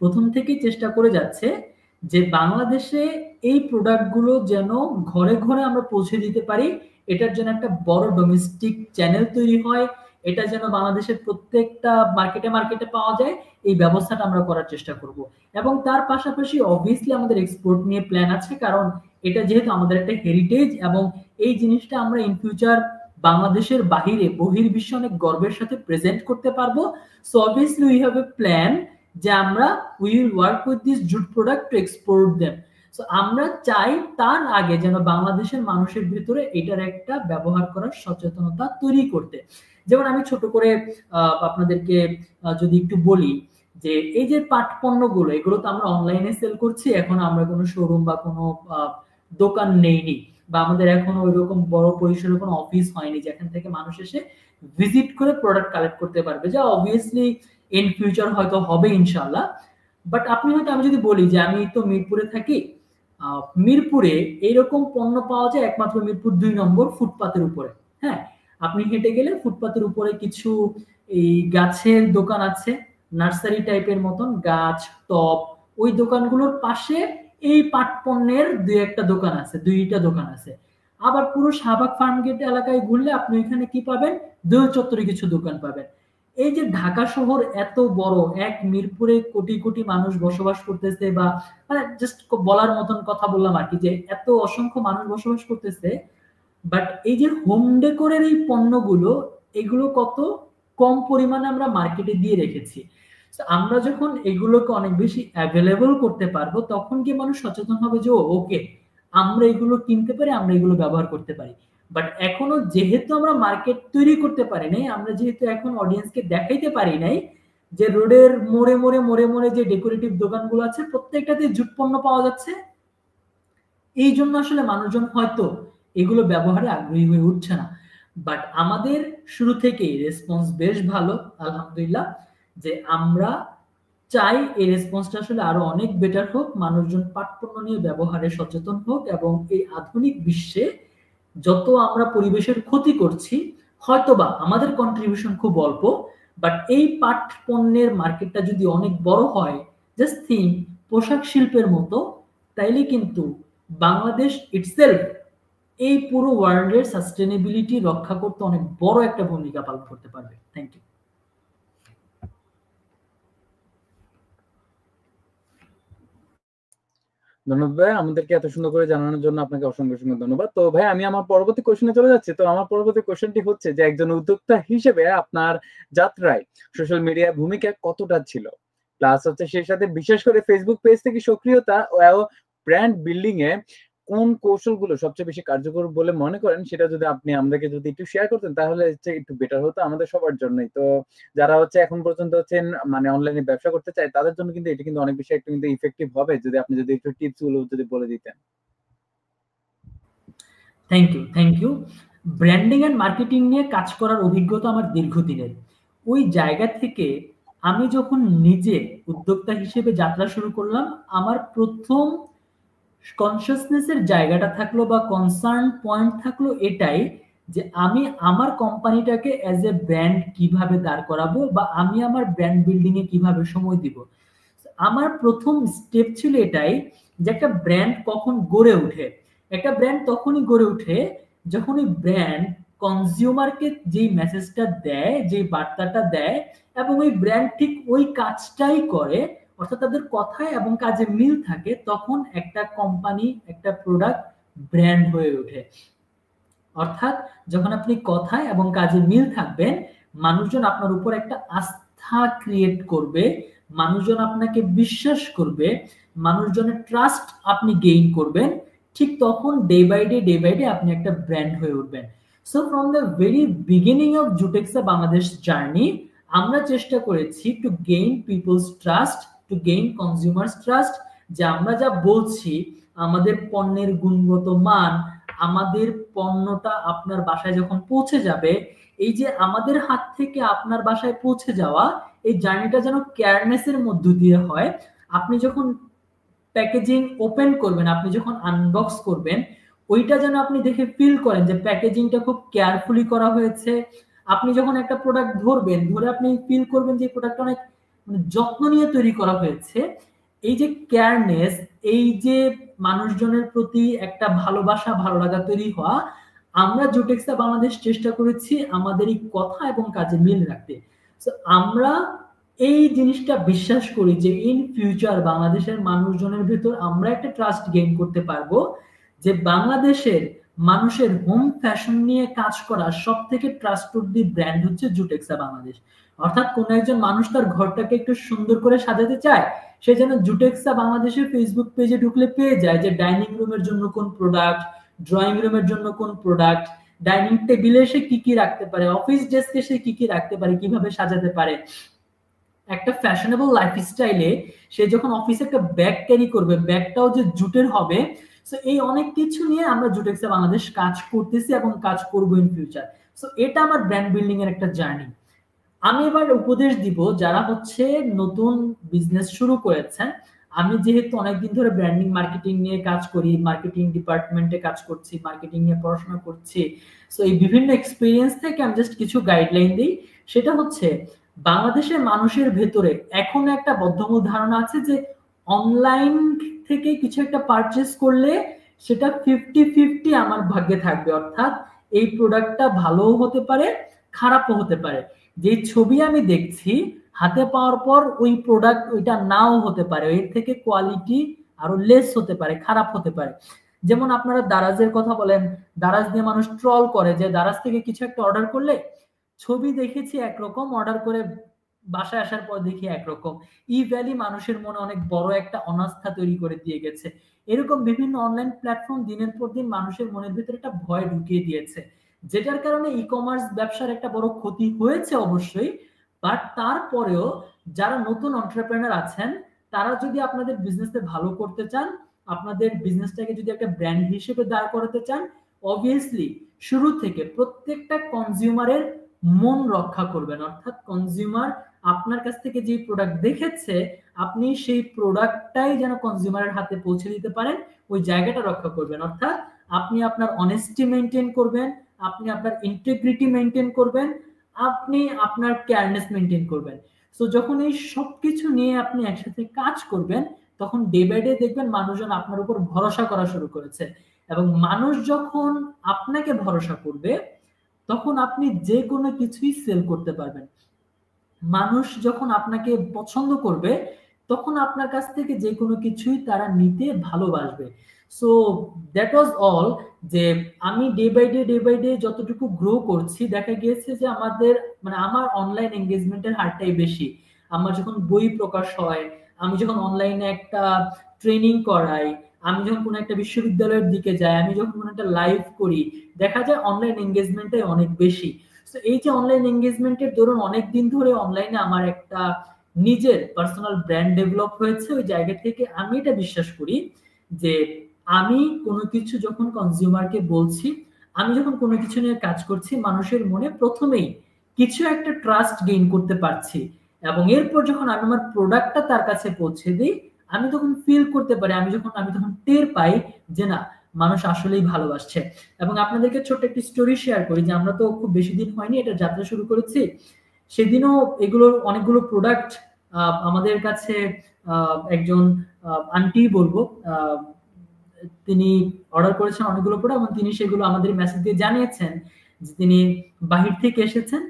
প্রথম থেকেই চেষ্টা করে যাচ্ছে যে বাংলাদেশে এই প্রোডাক্টগুলো যেন ঘরে ঘরে আমরা পৌঁছে দিতে পারি, এটার জন্য একটা বড় ডোমেস্টিক চ্যানেল তৈরি হয়, এটা যেন বাংলাদেশের প্রত্যেকটা মার্কেটে মার্কেটে পাওয়া যায়, এই ব্যবস্থাটা আমরা করার চেষ্টা করব। এবং তার পাশাপাশি অবভিয়াসলি আমাদের এক্সপোর্ট নিয়ে প্ল্যান আছে, কারণ এটা যেহেতু আমাদের একটা হেরিটেজ এবং এই জিনিসটা আমরা ইন ফিউচার বাংলাদেশের বাহিরে বহির্বিশ্বে অনেক গর্বের সাথে প্রেজেন্ট করতে পারবো। So obviously we have a plan যে আমরা we will work with this jute product to export them. So আমরা চাই তার আগে যেন বাংলাদেশের মানুষের ভিতরে এটার একটা ব্যবহার করার সচেতনতা তৈরি করতে। যেমন আমি ছোট করে আপনাদেরকে যদি একটু বলি যে এই যে পাট পণ্যগুলো এগুলো তো আমরা অনলাইনে সেল করছি, এখন আমরা কোনো শোরুম বা কোনো দোকান নেইনি, বা আমাদের এখনো ওইরকম বড় পরিসরে কোনো অফিস হয়নি যেখান থেকে মানুষ এসে ভিজিট করে প্রোডাক্ট কালেক্ট করতে পারবে, যা অবভিয়াসলি ইন ফিউচার হয়তো হবে ইনশাআল্লাহ। বাট আপনি হয়তো, আমি যদি বলি যে আমি তো মিরপুরে থাকি, মিরপুরে এইরকম পণ্য পাওয়া যায় একমাত্র মিরপুর 2 নম্বর ফুটপাতের উপরে। হ্যাঁ, আপনি হেঁটে গেলে ফুটপাতের উপরে কিছু এই গাছের দোকান আছে, নার্সারি টাইপের মতন গাছ টব, ওই দোকানগুলোর পাশে এই পাট পণ্যের 2-1টা দোকান আছে, 2টা দোকান আছে। আবার পুরো শাহবাগ ফার্মগেট এলাকায় ঘুরলে আপনি এখানে কি পাবেন, দোল চত্বরে কিছু দোকান পাবেন। এই যে ঢাকা শহর এত বড়, এক মিরপুরে কোটি কোটি মানুষ বসবাস করতেছে, বা মানে জাস্ট বলার মতন কথা বললাম আর কি, যে এত অসংখ্য মানুষ বসবাস করতেছে, বাট এই যে হোম ডেকোরের এই পণ্যগুলো এগুলো কত কম পরিমাণে আমরা মার্কেটে দিয়ে রেখেছি। আমরা যখন এগুলোকে অনেক বেশি অ্যাভেলেবল করতে পারবো তখন কি মানুষ সচেতন হবে যে ওকে আমরা এগুলো কিনতে পারি, আমরা এগুলো ব্যবহার করতে পারি। বাট এখনো যেহেতু আমরা মার্কেট তৈরি করতে পারি নাই, আমরা যেহেতু এখন অডিয়েন্সকে দেখাইতে পারি নাই যে রোডের মোড়ে মোড়ে মোড়ে মোড়ে যে ডেকোরেটিভ দোকানগুলো আছে প্রত্যেকটাতে জুট পণ্য পাওয়া যাচ্ছে, এই জন্য আসলে মানুষজন হয়তো এগুলো ব্যবহারে আগ্রহী হয়ে উঠছে না। বাট আমাদের শুরু থেকেই রেসপন্স বেশ ভালো আলহামদুলিল্লাহ, যে আমরা চাই এই রেসপন্সটা আসলে আরো অনেক বেটার হোক, মানুষজন পাট পণ্য নিয়ে ব্যবহারে সচেতন হোক, এবং এই আধুনিক বিশ্বে যত আমরা পরিবেশের ক্ষতি করছি হয়তোবা আমাদের কন্ট্রিবিউশন খুব অল্প, বাট এই পাট পণ্যের মার্কেটটা যদি অনেক বড় হয়, জাস্ট থিঙ্ক পোশাক শিল্পের মতো, তাইলে কিন্তু বাংলাদেশ ইটসেলফ এই পুরো ওয়ার্ল্ডের সাস্টেনেবিলিটি রক্ষা করতে অনেক বড় একটা ভূমিকা পালন করতে পারবে। Thank you. ধন্যবাদ ভাই, আমাদেরকে এত সুন্দর করে জানানোর জন্য আপনাকে অসংখ্য অসংখ্য ধন্যবাদ। তো ভাই আমি আমার পরবর্তী কোশ্চেনে চলে যাচ্ছি। তো আমার পরবর্তী কোশ্চেনটি হচ্ছে যে একজন উদ্যোক্তা হিসেবে আপনার যাত্রায় সোশ্যাল মিডিয়ার ভূমিকা কতটা ছিল, প্লাস হচ্ছে সেই সাথে বিশেষ করে ফেসবুক পেজ থেকে সক্রিয়তা ও ব্র্যান্ড বিল্ডিং এ কোন কৌশলগুলো সবচেয়ে বেশি কার্যকর বলে মনে করেন, সেটা যদি আপনি আমাদেরকে যদি একটু শেয়ার করতেন তাহলে হচ্ছে একটু বেটার হতো আমাদের সবার জন্যই। তো যারা হচ্ছে এখন পর্যন্ত হচ্ছে মানে অনলাইনে ব্যবসা করতে চায় তাদের জন্য কিন্তু এটা কিন্তু অনেক বেশি একটু কিন্তু ইফেক্টিভ হবে যদি আপনি যদি একটু টিপস গুলো যদি বলে দিতেন। Thank you. Branding and marketing নিয়ে কাজ করার অভিজ্ঞতা আমার দীর্ঘদিনের। ওই জায়গা থেকে আমি যখন নিজে উদ্যোক্তা হিসেবে যাত্রা শুরু করলাম, আমার প্রথম কনসিয়াসনেসের জায়গাটা থাকলো বা কনসার্ন পয়েন্ট থাকলো এটাই যে আমি আমার কোম্পানিটাকে অ্যাজ এ ব্র্যান্ড কিভাবে দাঁড় করাবো বা আমি আমার ব্র্যান্ড বিল্ডিং এ কিভাবে সময় দিব। আমার প্রথম স্টেপ ছিল এটাই যে একটা ব্র্যান্ড কখন গড়ে ওঠে। একটা ব্র্যান্ড তখনই গড়ে ওঠে যখন ওই ব্র্যান্ড কনজিউমারকে যেই মেসেজটা দেয়, যেই বার্তাটা দেয়, এবং ওই ব্র্যান্ড ঠিক ওই কাজটাই করে, অর্থাৎ তাদের কথায় এবং কাজে মিল থাকে, তখন একটা কোম্পানি একটা প্রোডাক্ট ব্র্যান্ড হয়ে ওঠে। অর্থাৎ যখন আপনি কথায় এবং কাজে মিল থাকবেন, মানুষজন আপনার উপর একটা আস্থা ক্রিয়েট করবে, মানুষজন আপনাকে বিশ্বাস করবে, মানুষজনের ট্রাস্ট আপনি গেইন করবেন, ঠিক তখন ডে বাই ডে আপনি একটা ব্র্যান্ড হয়ে উঠবেন। So from the very beginning of Jutex Bangladesh journey আমরা চেষ্টা করেছি to gain people's trust, to gain consumers' trust, যে আমরা যা বলছি আমাদের পণ্যের গুণগত মান, আমাদের পণ্যটা আপনার বাসায় যখন পৌঁছে যাবে, এই যে আমাদের হাত থেকে আপনার বাসায় পৌঁছে যাওয়া এই জার্নিটা যেন কেয়ারনেসের মধ্য দিয়ে হয়। আপনি যখন প্যাকেজিং ওপেন করবেন, আপনি যখন আনবক্স করবেন, ওইটা যেন আপনি দেখে ফিল করেন যে প্যাকেজিংটা খুব কেয়ারফুলি করা হয়েছে। আপনি যখন একটা প্রোডাক্ট ধরবেন, ধরে আপনি ফিল করবেন যে প্রোডাক্টটা অনেক যত্ন নিয়ে তৈরি করা হয়েছে। এই যে কেয়ারনেস, এই যে মানুষজনের প্রতি একটা ভালোবাসা ভালো লাগা তৈরি হওয়া, আমরা জুটেক্সা বাংলাদেশ চেষ্টা করেছি আমাদের এই কথা এবং কাজে মিল রাখতে। সো আমরা এই জিনিসটা বিশ্বাস করি যে ইন ফিউচার বাংলাদেশের মানুষজনের ভেতর আমরা একটা ট্রাস্ট গেইন করতে পারবো যে বাংলাদেশের মানুষের হোম ফ্যাশন নিয়ে কাজ করা সব থেকে ট্রাস্টওয়ার্দি ব্র্যান্ড হচ্ছে জুটেক্সা বাংলাদেশ। অর্থাৎ কোন একজন মানুষ তার ঘরটাকে একটু সুন্দর করে সাজাতে চায়, সে যেন জুটেক্সা বাংলাদেশের ফেসবুক পেজে ঢুকলে পেয়ে যায় যে ডাইনিং রুমের জন্য কোন প্রোডাক্ট, ড্রয়িং রুমের জন্য কোন প্রোডাক্ট, ডাইনিং টেবিলে সে কি কি রাখতে পারে, অফিস ডেস্কে সে কি কি রাখতে পারে, কিভাবে সাজাতে পারে। একটা ফ্যাশনেবল লাইফস্টাইলে সে যখন অফিসে একটা ব্যাগ ক্যারি করবে, ব্যাগটাও যে জুটের হবে। সো এই অনেক কিছু নিয়ে আমরা জুটেক্সা বাংলাদেশ কাজ করতেছি এবং কাজ করবো ইন ফিউচার। সো এটা আমার ব্র্যান্ড বিল্ডিং এর একটা জার্নি। আমি এবার উপদেশ দিব যারা হচ্ছে নতুন বিজনেস শুরু করেছেন। আমি যেহেতু অনেকদিন ধরে ব্র্যান্ডিং মার্কেটিং নিয়ে কাজ করি, মার্কেটিং ডিপার্টমেন্টে কাজ করছি, মার্কেটিং নিয়ে পড়াশোনা করছি, সো এই বিভিন্ন এক্সপিরিয়েন্স থেকে আমি জাস্ট কিছু গাইডলাইন দিই। সেটা হচ্ছে বাংলাদেশের মানুষের ভেতরে এখন একটা বদ্ধমূল ধারণা আছে যে অনলাইন থেকে কিছু একটা পারচেস করলে সেটা 50-50 আমার ভাগ্যে থাকবে, অর্থাৎ এই প্রোডাক্টটা ভালোও হতে পারে খারাপও হতে পারে। যে ছবি আমি দেখছি হাতে পাওয়ার পর ওই প্রোডাক্ট ওইটা নাও হতে পারে, এর থেকে কোয়ালিটি আরো লেস হতে পারে, খারাপ হতে পারে। যেমন আপনারা দারাজের কথা বলেন, দারাজ দিয়ে মানুষ ট্রল করে যে দারাজ থেকে কিছু একটা অর্ডার করলে ছবি দেখেছি একরকম, অর্ডার করে বাসায় আসার পর দেখি একরকম। ই ভ্যালি মানুষের মনে অনেক বড় একটা অনাস্থা তৈরি করে দিয়ে গেছে। এরকম বিভিন্ন অনলাইন প্ল্যাটফর্ম দিনের পর দিন মানুষের মনের ভিতরে একটা ভয় ঢুকিয়ে দিয়েছে, যেটার কারণে ই কমার্স ব্যবসার একটা বড় ক্ষতি হয়েছে অবশ্যই। বাট তারপরেও যারা নতুন এন্টারপ্রেনার আছেন, তারা যদি আপনাদের বিজনেসে ভালো করতে চান, আপনাদের বিজনেসটাকে যদি একটা ব্র্যান্ড হিসেবে দাঁড় করাতে চান, অবভিয়াসলি শুরু থেকে প্রত্যেকটা কনজিউমারের মন রক্ষা করবেন। অর্থাৎ কনজিউমার আপনার কাছ থেকে যে প্রোডাক্ট দেখেছে, আপনি সেই প্রোডাক্টটাই যেন কনজিউমারের হাতে পৌঁছে দিতে পারেন, ওই জায়গাটা রক্ষা করবেন। অর্থাৎ আপনি আপনার অনেস্টি মেনটেন করবেন, আপনি আপনার ইন্টিগ্রিটি মেনটেন করবেন, আপনি আপনার কেয়ারনেস মেনটেন করবেন। সো যখন এই সবকিছু নিয়ে আপনি একসাথে কাজ করবেন, তখন ডে বাই ডে দেখবেন মানুষজন আপনার উপর ভরসা করা শুরু করেছে। এবং মানুষ যখন আপনাকে ভরসা করবে, তখন আপনি যে কোনো কিছুই সেল করতে পারবেন। মানুষ যখন আপনাকে পছন্দ করবে, তখন আপনার কাছ থেকে যে কোনো কিছুই তারা নিতে ভালোবাসবে। So that was all. যে আমি ডে বাই ডে যতটুকু গ্রো করছি, দেখা গিয়েছে যে আমাদের মানে আমার অনলাইন এঙ্গেজমেন্টের হারটাই বেশি। আমার যখন বই প্রকাশ হয়, আমি যখন অনলাইনে একটা ট্রেনিং করাই, আমি যখন কোনো একটা বিশ্ববিদ্যালয়ের দিকে যাই, আমি যখন কোনো একটা লাইভ করি, দেখা যায় অনলাইন এঙ্গেজমেন্টটাই অনেক বেশি। তো এই যে অনলাইন এঙ্গেজমেন্টের দরুন অনেকদিন ধরে অনলাইনে আমার একটা নিজের পার্সোনাল ব্র্যান্ড ডেভেলপ হয়েছে। ওই জায়গা থেকে আমি এটা বিশ্বাস করি যে আমি কোনো কিছু যখন কনজিউমারকে বলছি, আমি যখন কোনো কিছু নিয়ে কাজ করছি, মানুষের মনে প্রথমেই কিছু একটা ট্রাস্ট গেইন করতে পারছি। এবং এরপর যখন আমি আমার প্রোডাক্টটা তার কাছে পৌঁছে দিই, আমি তখন ফিল করতে পারি, আমি তখন টের পাই যে না, মানুষ আসলেই ভালোবাসছে। এবং আপনাদেরকে ছোট্ট একটি স্টোরি শেয়ার করি যে আমরা তো খুব বেশি দিন হয়নি এটা যাত্রা শুরু করেছি। সেদিনও এগুলোর অনেকগুলো প্রোডাক্ট আমাদের কাছে একজন আন্টি বলবো, তিনি অর্ডার করেছেন অনেকগুলো প্রোডাক্ট, এবং তিনি সেগুলো আমাদের মেসেজ দিয়ে জানিয়েছেন যে তিনি বাহির থেকে এসেছেন,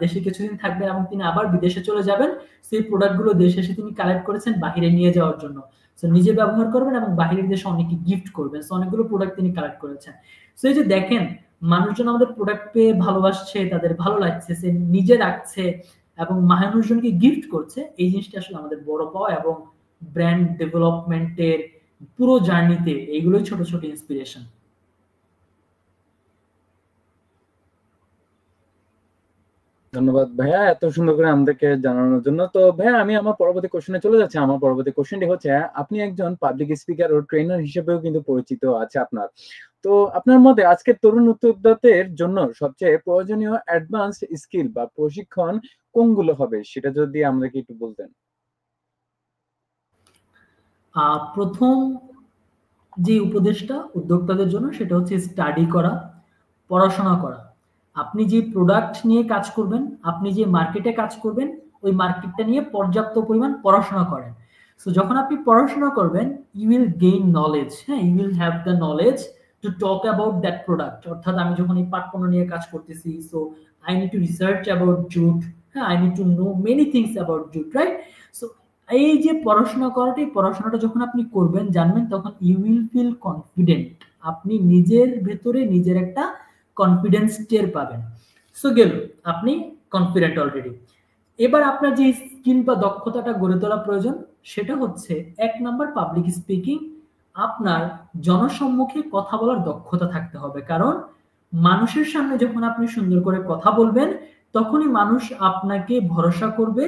দেশে কিছুদিন থাকবেন এবং তিনি আবার বিদেশে চলে যাবেন। সেই প্রোডাক্টগুলো দেশে এসে তিনি কালেক্ট করেছেন বাহিরে নিয়ে যাওয়ার জন্য। সো নিজে ব্যবহার করবেন এবং বাহিরের দেশে অনেকে গিফট করবেন। সো অনেকগুলো প্রোডাক্ট তিনি কালেক্ট করেছেন। সো এই যে দেখেন, মানুষজন আমাদের প্রোডাক্ট পেয়ে ভালোবাসছে, তাদের ভালো লাগছে, সে নিজে রাখছে এবং মানুষজনকে গিফট করছে, এই জিনিসটা আসলে আমাদের বড় পাওয়া। এবং ব্র্যান্ড ডেভেলপমেন্টের পুরো জার্নিতে এইগুলোই ছোট ছোট ইন্সপিরেশন। ধন্যবাদ ভাইয়া এত সুন্দর করে আমাদেরকে জানানোর জন্য। তো ভাইয়া আমি আমার পরবর্তী কোশ্চেনে চলে যাচ্ছি। আমার পরবর্তী কোশ্চেনটি হচ্ছে, আপনি একজন পাবলিক স্পিকার ও ট্রেনার হিসেবেও কিন্তু পরিচিত আছে আপনার। তো আপনার মতে আজকের তরুণ উদ্যোক্তাদের জন্য সবচেয়ে প্রয়োজনীয় অ্যাডভান্স স্কিল বা প্রশিক্ষণ কোনগুলো হবে, সেটা যদি আমাদেরকে একটু বলতেন। প্রথম যে উপদেশটা উদ্যোক্তাদের জন্য, সেটা হচ্ছে স্টাডি করা, পড়াশোনা করা। আপনি যে প্রোডাক্ট নিয়ে কাজ করবেন, আপনি যে মার্কেটে কাজ করবেন, ওই মার্কেটটা নিয়ে পর্যাপ্ত পরিমাণ পড়াশোনা করেন। সো যখন আপনি পড়াশোনা করবেন, ইউ উইল গেইন নলেজ। হ্যাঁ, you will have the knowledge to talk about that product. অর্থাৎ আমি যখন এই পাট পণ্য নিয়ে কাজ করতেছি, so I need to research about jute. হ্যাঁ, I need to know many things about jute, right? So এই যে পড়াশোনা করাটা, এই পড়াশোনাটা যখন আপনি করবেন, জানবেন, তখন ইউ উইল ফিল কনফিডেন্ট। আপনি নিজের ভেতরে নিজের একটা কনফিডেন্স টের পাবেন। সো গেল, আপনি কনফিডেন্ট অলরেডি। এবার আপনার যে স্কিল বা দক্ষতাটা গড়ে তোলা প্রয়োজন, সেটা হচ্ছে ১ নাম্বার পাবলিক স্পিকিং। আপনার জনসম্মুখে কথা বলার দক্ষতা থাকতে হবে। কারণ মানুষের সামনে যখন আপনি সুন্দর করে কথা বলবেন, তখনই মানুষ আপনাকে ভরসা করবে,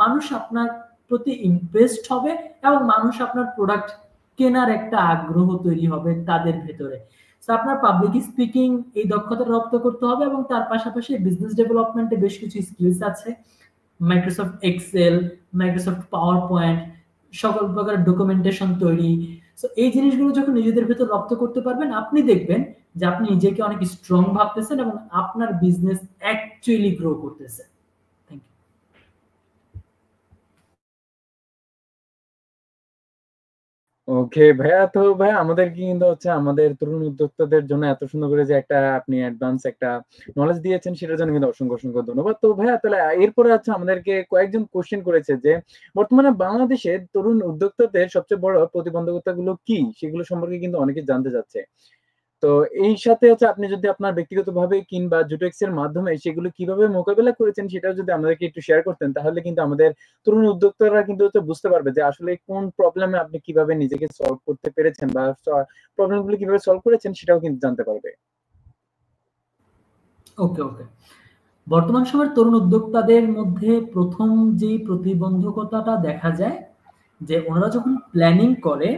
মানুষ আপনার প্রতি ইমপ্রেসড হবে, এবং মানুষ আপনার প্রোডাক্ট কেনার একটা আগ্রহ তৈরি হবে তাদের ভেতরে। তো আপনার পাবলিক স্পিকিং এই দক্ষতা রপ্ত করতে হবে। এবং তার পাশাপাশি বিজনেস ডেভেলপমেন্টে বেশ কিছু স্কিলস আছে। Microsoft Excel, Microsoft PowerPoint, সকল প্রকার ডকুমেন্টেশন তৈরি। সো এই জিনিসগুলো যখন নিজেদের ভেতর রপ্ত করতে পারবেন, আপনি দেখবেন যে আপনি নিজেকে অনেক স্ট্রং ভাবতেছেন এবং আপনার বিজনেস অ্যাকচুয়ালি গ্রো করতেছে। Thank you. ওকে ভাইয়া, তো ভাইয়া আমাদের কি কিন্তু হচ্ছে আমাদের তরুণ উদ্যোক্তাদের জন্য এত সুন্দর করে যে একটা আপনি অ্যাডভান্স একটা নলেজ দিয়েছেন, সেটার জন্য কিন্তু অসংখ্য অসংখ্য ধন্যবাদ। তো ভাইয়া তাহলে এরপরে হচ্ছে আমাদেরকে কয়েকজন কোশ্চেন করেছে যে বর্তমানে বাংলাদেশে তরুণ উদ্যোক্তাদের সবচেয়ে বড় প্রতিবন্ধকতা গুলো কি, সেগুলো সম্পর্কে কিন্তু অনেকে জানতে চাচ্ছে। তো এই সাথে হচ্ছে আপনি যদি আপনার ব্যক্তিগতভাবে কিংবা জুটেক্স এর মাধ্যমে সেগুলো কিভাবে মোকাবেলা করেছেন সেটাও যদি আমাদেরকে একটু শেয়ার করতেন, তাহলে কিন্তু আমাদের তরুণ উদ্যোক্তারা কিন্তু হচ্ছে বুঝতে পারবে যে আসলে কোন প্রবলেমে আপনি কিভাবে নিজেকে সলভ করতে পেরেছেন বা প্রবলেমগুলো কিভাবে সলভ করেছেন সেটাও কিন্তু জানতে পারবে। ওকে ওকে বর্তমান সময়ের তরুণ উদ্যোক্তাদের মধ্যে প্রথম যে প্রতিবন্ধকতাটা দেখা যায় যে ওনারা যখন প্ল্যানিং করে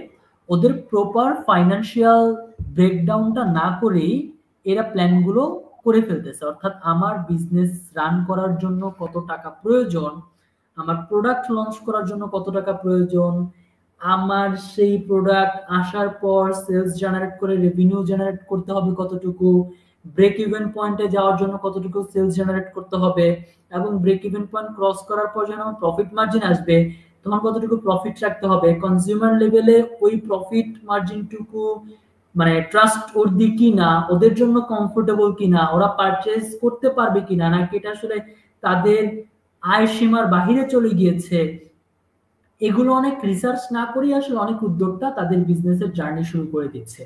ওদের প্রপার ফাইন্যান্সিয়াল ব্রেকডাউনটা না করেই এরা প্ল্যানগুলো করে ফেলতেছে। অর্থাৎ আমার বিজনেস রান করার জন্য কত টাকা প্রয়োজন, আমার প্রোডাক্ট লঞ্চ করার জন্য কত টাকা প্রয়োজন, আমার সেই প্রোডাক্ট আসার পর সেলস জেনারেট করে রেভিনিউ জেনারেট করতে হবে কতটুকু, ব্রেক ইভেন পয়েন্টে যাওয়ার জন্য কতটুকু সেলস জেনারেট করতে হবে, এবং ব্রেক ইভেন পয়েন্ট ক্রস করার পর যখন আমার প্রফিট মার্জিন আসবে তখন কতটুকু প্রফিট রাখতে হবে, কনজিউমার লেভেলে ওই প্রফিট মার্জিনটুকু মানে ট্রাস্ট ওর্দি কিনা, ওদের জন্য কমফোর্টেবল কিনা, ওরা পারচেজ করতে পারবে কিনা, নাকি এটা আসলে তাদের আয় সীমার বাহিরে চলে গিয়েছে। এগুলো অনেক রিসার্চ না করেই আসলে অনেক উদ্যোক্তা তাদের বিজনেসের জার্নি শুরু করে দিচ্ছে।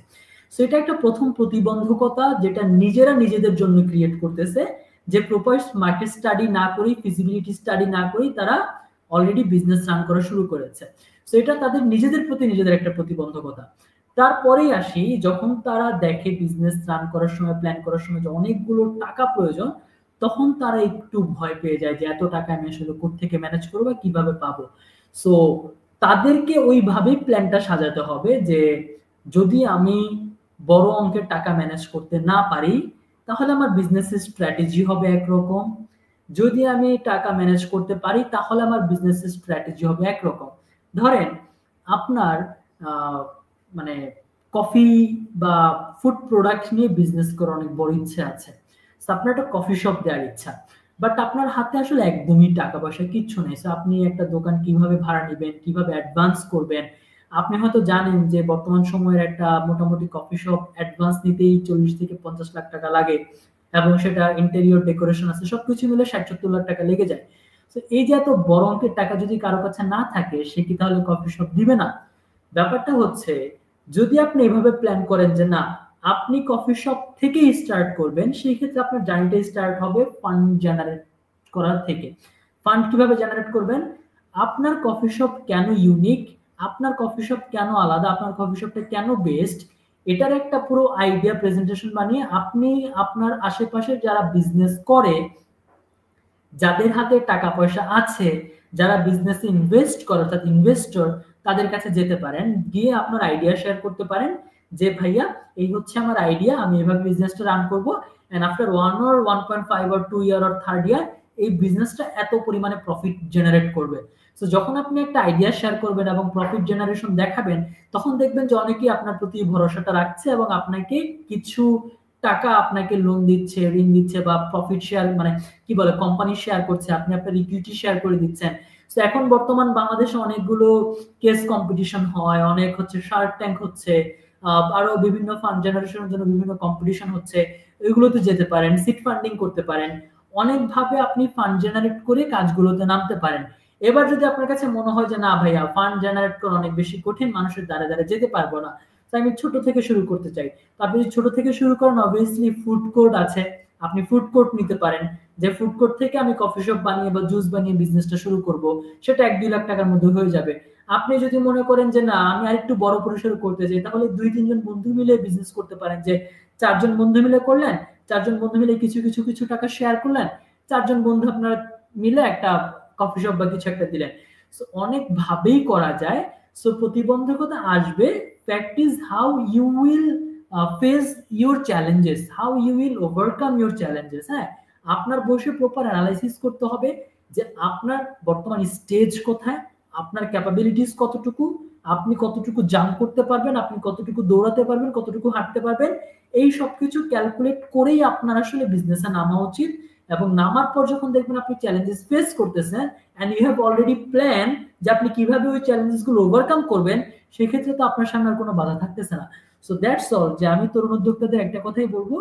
সো এটা একটা প্রথম প্রতিবন্ধকতা যেটা নিজেরা নিজেদের জন্য ক্রিয়েট করতেছে, যে প্রপার মার্কেট স্টাডি না করেই, ফিজিবিলিটি স্টাডি না করেই তারা অলরেডি বিজনেস রান করা শুরু করেছে। সো এটা তাদের নিজেদের প্রতি নিজেদের একটা প্রতিবন্ধকতা। তারপরেই আসি, যখন তারা দেখে বিজনেস রান করার সময়, প্ল্যান করার সময় যে অনেকগুলো টাকা প্রয়োজন, তখন তারা একটু ভয় পেয়ে যায় যে এত টাকা আমি আসলে কোত্থেকে ম্যানেজ করবো বা কিভাবে পাবো। সো তাদেরকে ওইভাবেই প্ল্যানটা সাজাতে হবে যে যদি আমি বড় অঙ্কের টাকা ম্যানেজ করতে না পারি তাহলে আমার বিজনেসের স্ট্র্যাটেজি হবে একরকম, যদি আমি টাকা ম্যানেজ করতে পারি তাহলে আমার বিজনেসের স্ট্র্যাটেজি হবে একরকম। ধরেন আপনার মানে কফি বা ফুড প্রোডাক্ট নিয়ে বিজনেস করার অনেক বড় ইচ্ছা আছে, আপনার একটা কফি শপ দেওয়ার ইচ্ছা, বাট আপনার হাতে আসলে একদমই টাকা পয়সা কিচ্ছু নেই। আপনি একটা দোকান কিভাবে ভাড়া নেবেন, কিভাবে অ্যাডভান্স করবেন। আপনি হয়তো জানেন যে বর্তমান সময়ের একটা মোটামুটি কফি শপ অ্যাডভান্স নিতেই 40 থেকে 50 লাখ টাকা লাগে, এবং সেটা ইন্টেরিয়র ডেকোরেশন আছে, সবকিছু মিলে 60-70 লাখ টাকা লেগে যায়। তো এই যে এত বড় অঙ্কের টাকা যদি কারো কাছে না থাকে, সে কি তাহলে কফি শপ দিবে না? ব্যাপারটা হচ্ছে, যদি আপনি এভাবে প্ল্যান করেন যে না আপনি কফি শপ থেকেই স্টার্ট করবেন, সেই ক্ষেত্রে আপনার জার্নিটা স্টার্ট হবে ফান্ড জেনারেট করার থেকে। ফান্ড কিভাবে জেনারেট করবেন? আপনার কফি শপ কেন ইউনিক, আপনার কফি শপ কেন আলাদা, আপনার কফি শপটা কেন বেস্ট, এটার একটা পুরো আইডিয়া প্রেজেন্টেশন বানিয়ে আপনি আপনার আশেপাশে যারা বিজনেস করে, যাদের হাতে টাকা পয়সা আছে, যারা বিজনেসে ইনভেস্ট করে অর্থাৎ ইনভেস্টর, তাদের কাছে যেতে পারেন, গিয়ে আপনার আইডিয়া শেয়ার করতে পারেন যে ভাইয়া এই হচ্ছে আমার আইডিয়া, আমি এভাবে বিজনেসটা রান করবো, and after 1 or 1.5 or 2 year or 3rd year এই বিজনেসটা এত পরিমাণে প্রফিট জেনারেট করবে। তো যখন আপনি একটা আইডিয়া শেয়ার করবেন এবং প্রফিট জেনারেশন দেখাবেন, তখন দেখবেন যে অনেকেই আপনার প্রতি ভরসাটা রাখছে এবং আপনাকে কিছু টাকা আপনাকে লোন দিচ্ছে, ঋণ দিচ্ছে, বা প্রফিট শেয়ার মানে কি বলে কোম্পানি শেয়ার করছে, আপনি আপনার ইকুইটি শেয়ার করে দিচ্ছেন। তো এখন বর্তমান বাংলাদেশে অনেকগুলো কেস কম্পিটিশন হয়, অনেক হচ্ছে শার্ক ট্যাঙ্ক হচ্ছে, আরো বিভিন্ন ফান্ড জেনারেশনের জন্য বিভিন্ন কম্পিটিশন হচ্ছে, ওইগুলোতে যেতে পারেন, সিড ফান্ডিং করতে পারেন, অনেকভাবে আপনি ফান্ড জেনারেট করে কাজগুলোতে নামতে পারেন। এবার যদি আপনার কাছে মনে হয় যে না ভাইয়া ফান্ড জেনারেট করা অনেক বেশি কঠিন, মানুষের দ্বারা দ্বারা যেতে পারবো না, তাই আমি ছোট থেকে শুরু করতে চাই, আপনি যদি ছোট থেকে শুরু করেন, অবভিয়াসলি ফুড কোর্ট আছে, আপনি ফুড কোর্ট নিতে পারেন, যে ফুড কোর্ট থেকে আমি কফি শপ বানিয়ে বা জুস বানিয়ে বিজনেসটা শুরু করব, সেটা 1-2 লাখ টাকার মধ্যে হয়ে যাবে। আপনি যদি মনে করেন যে না আমি আরেকটু বড় পরিসরে করতে চাই, তাহলে 2-3 জন বন্ধু মিলে বিজনেস করতে পারেন, যে 4 জন বন্ধু মিলে করলেন, 4 জন বন্ধু মিলে কিছু কিছু কিছু টাকা শেয়ার করলেন, 4 জন বন্ধু আপনারা মিলে একটা কফি শপ বা কিছু একটা দিলেন। সো অনেক ভাবেই করা যায়। সো প্রতিবন্ধকতা আসবে, fact is how you will face your challenges, how you will overcome your challenges. হ্যাঁ, আপনার বসে প্রপার অ্যানালাইসিস করতে হবে যে আপনার বর্তমান স্টেজ কোথায়, আপনার ক্যাপাবিলিটিস কতটুকু, আপনি কতটুকু জাম্প করতে পারবেন, আপনি কতটুকু দৌড়াতে পারবেন, কতটুকু হাঁটতে পারবেন, এই সবকিছু ক্যালকুলেট করেই আপনার আসলে বিজনেসে নামা উচিত। এবং নামার পর যখন দেখবেন আপনি চ্যালেঞ্জেস ফেস করতেছেন and you have already plan যে আপনি কিভাবে ওই চ্যালেঞ্জেস গুলো ওভারকাম করবেন, সেক্ষেত্রে তো আপনার সামনে আর কোনো বাধা থাকতেছে না। সো দ্যাটস অল, যে আমি তরুণ উদ্যোক্তাদের একটা কথাই বলবো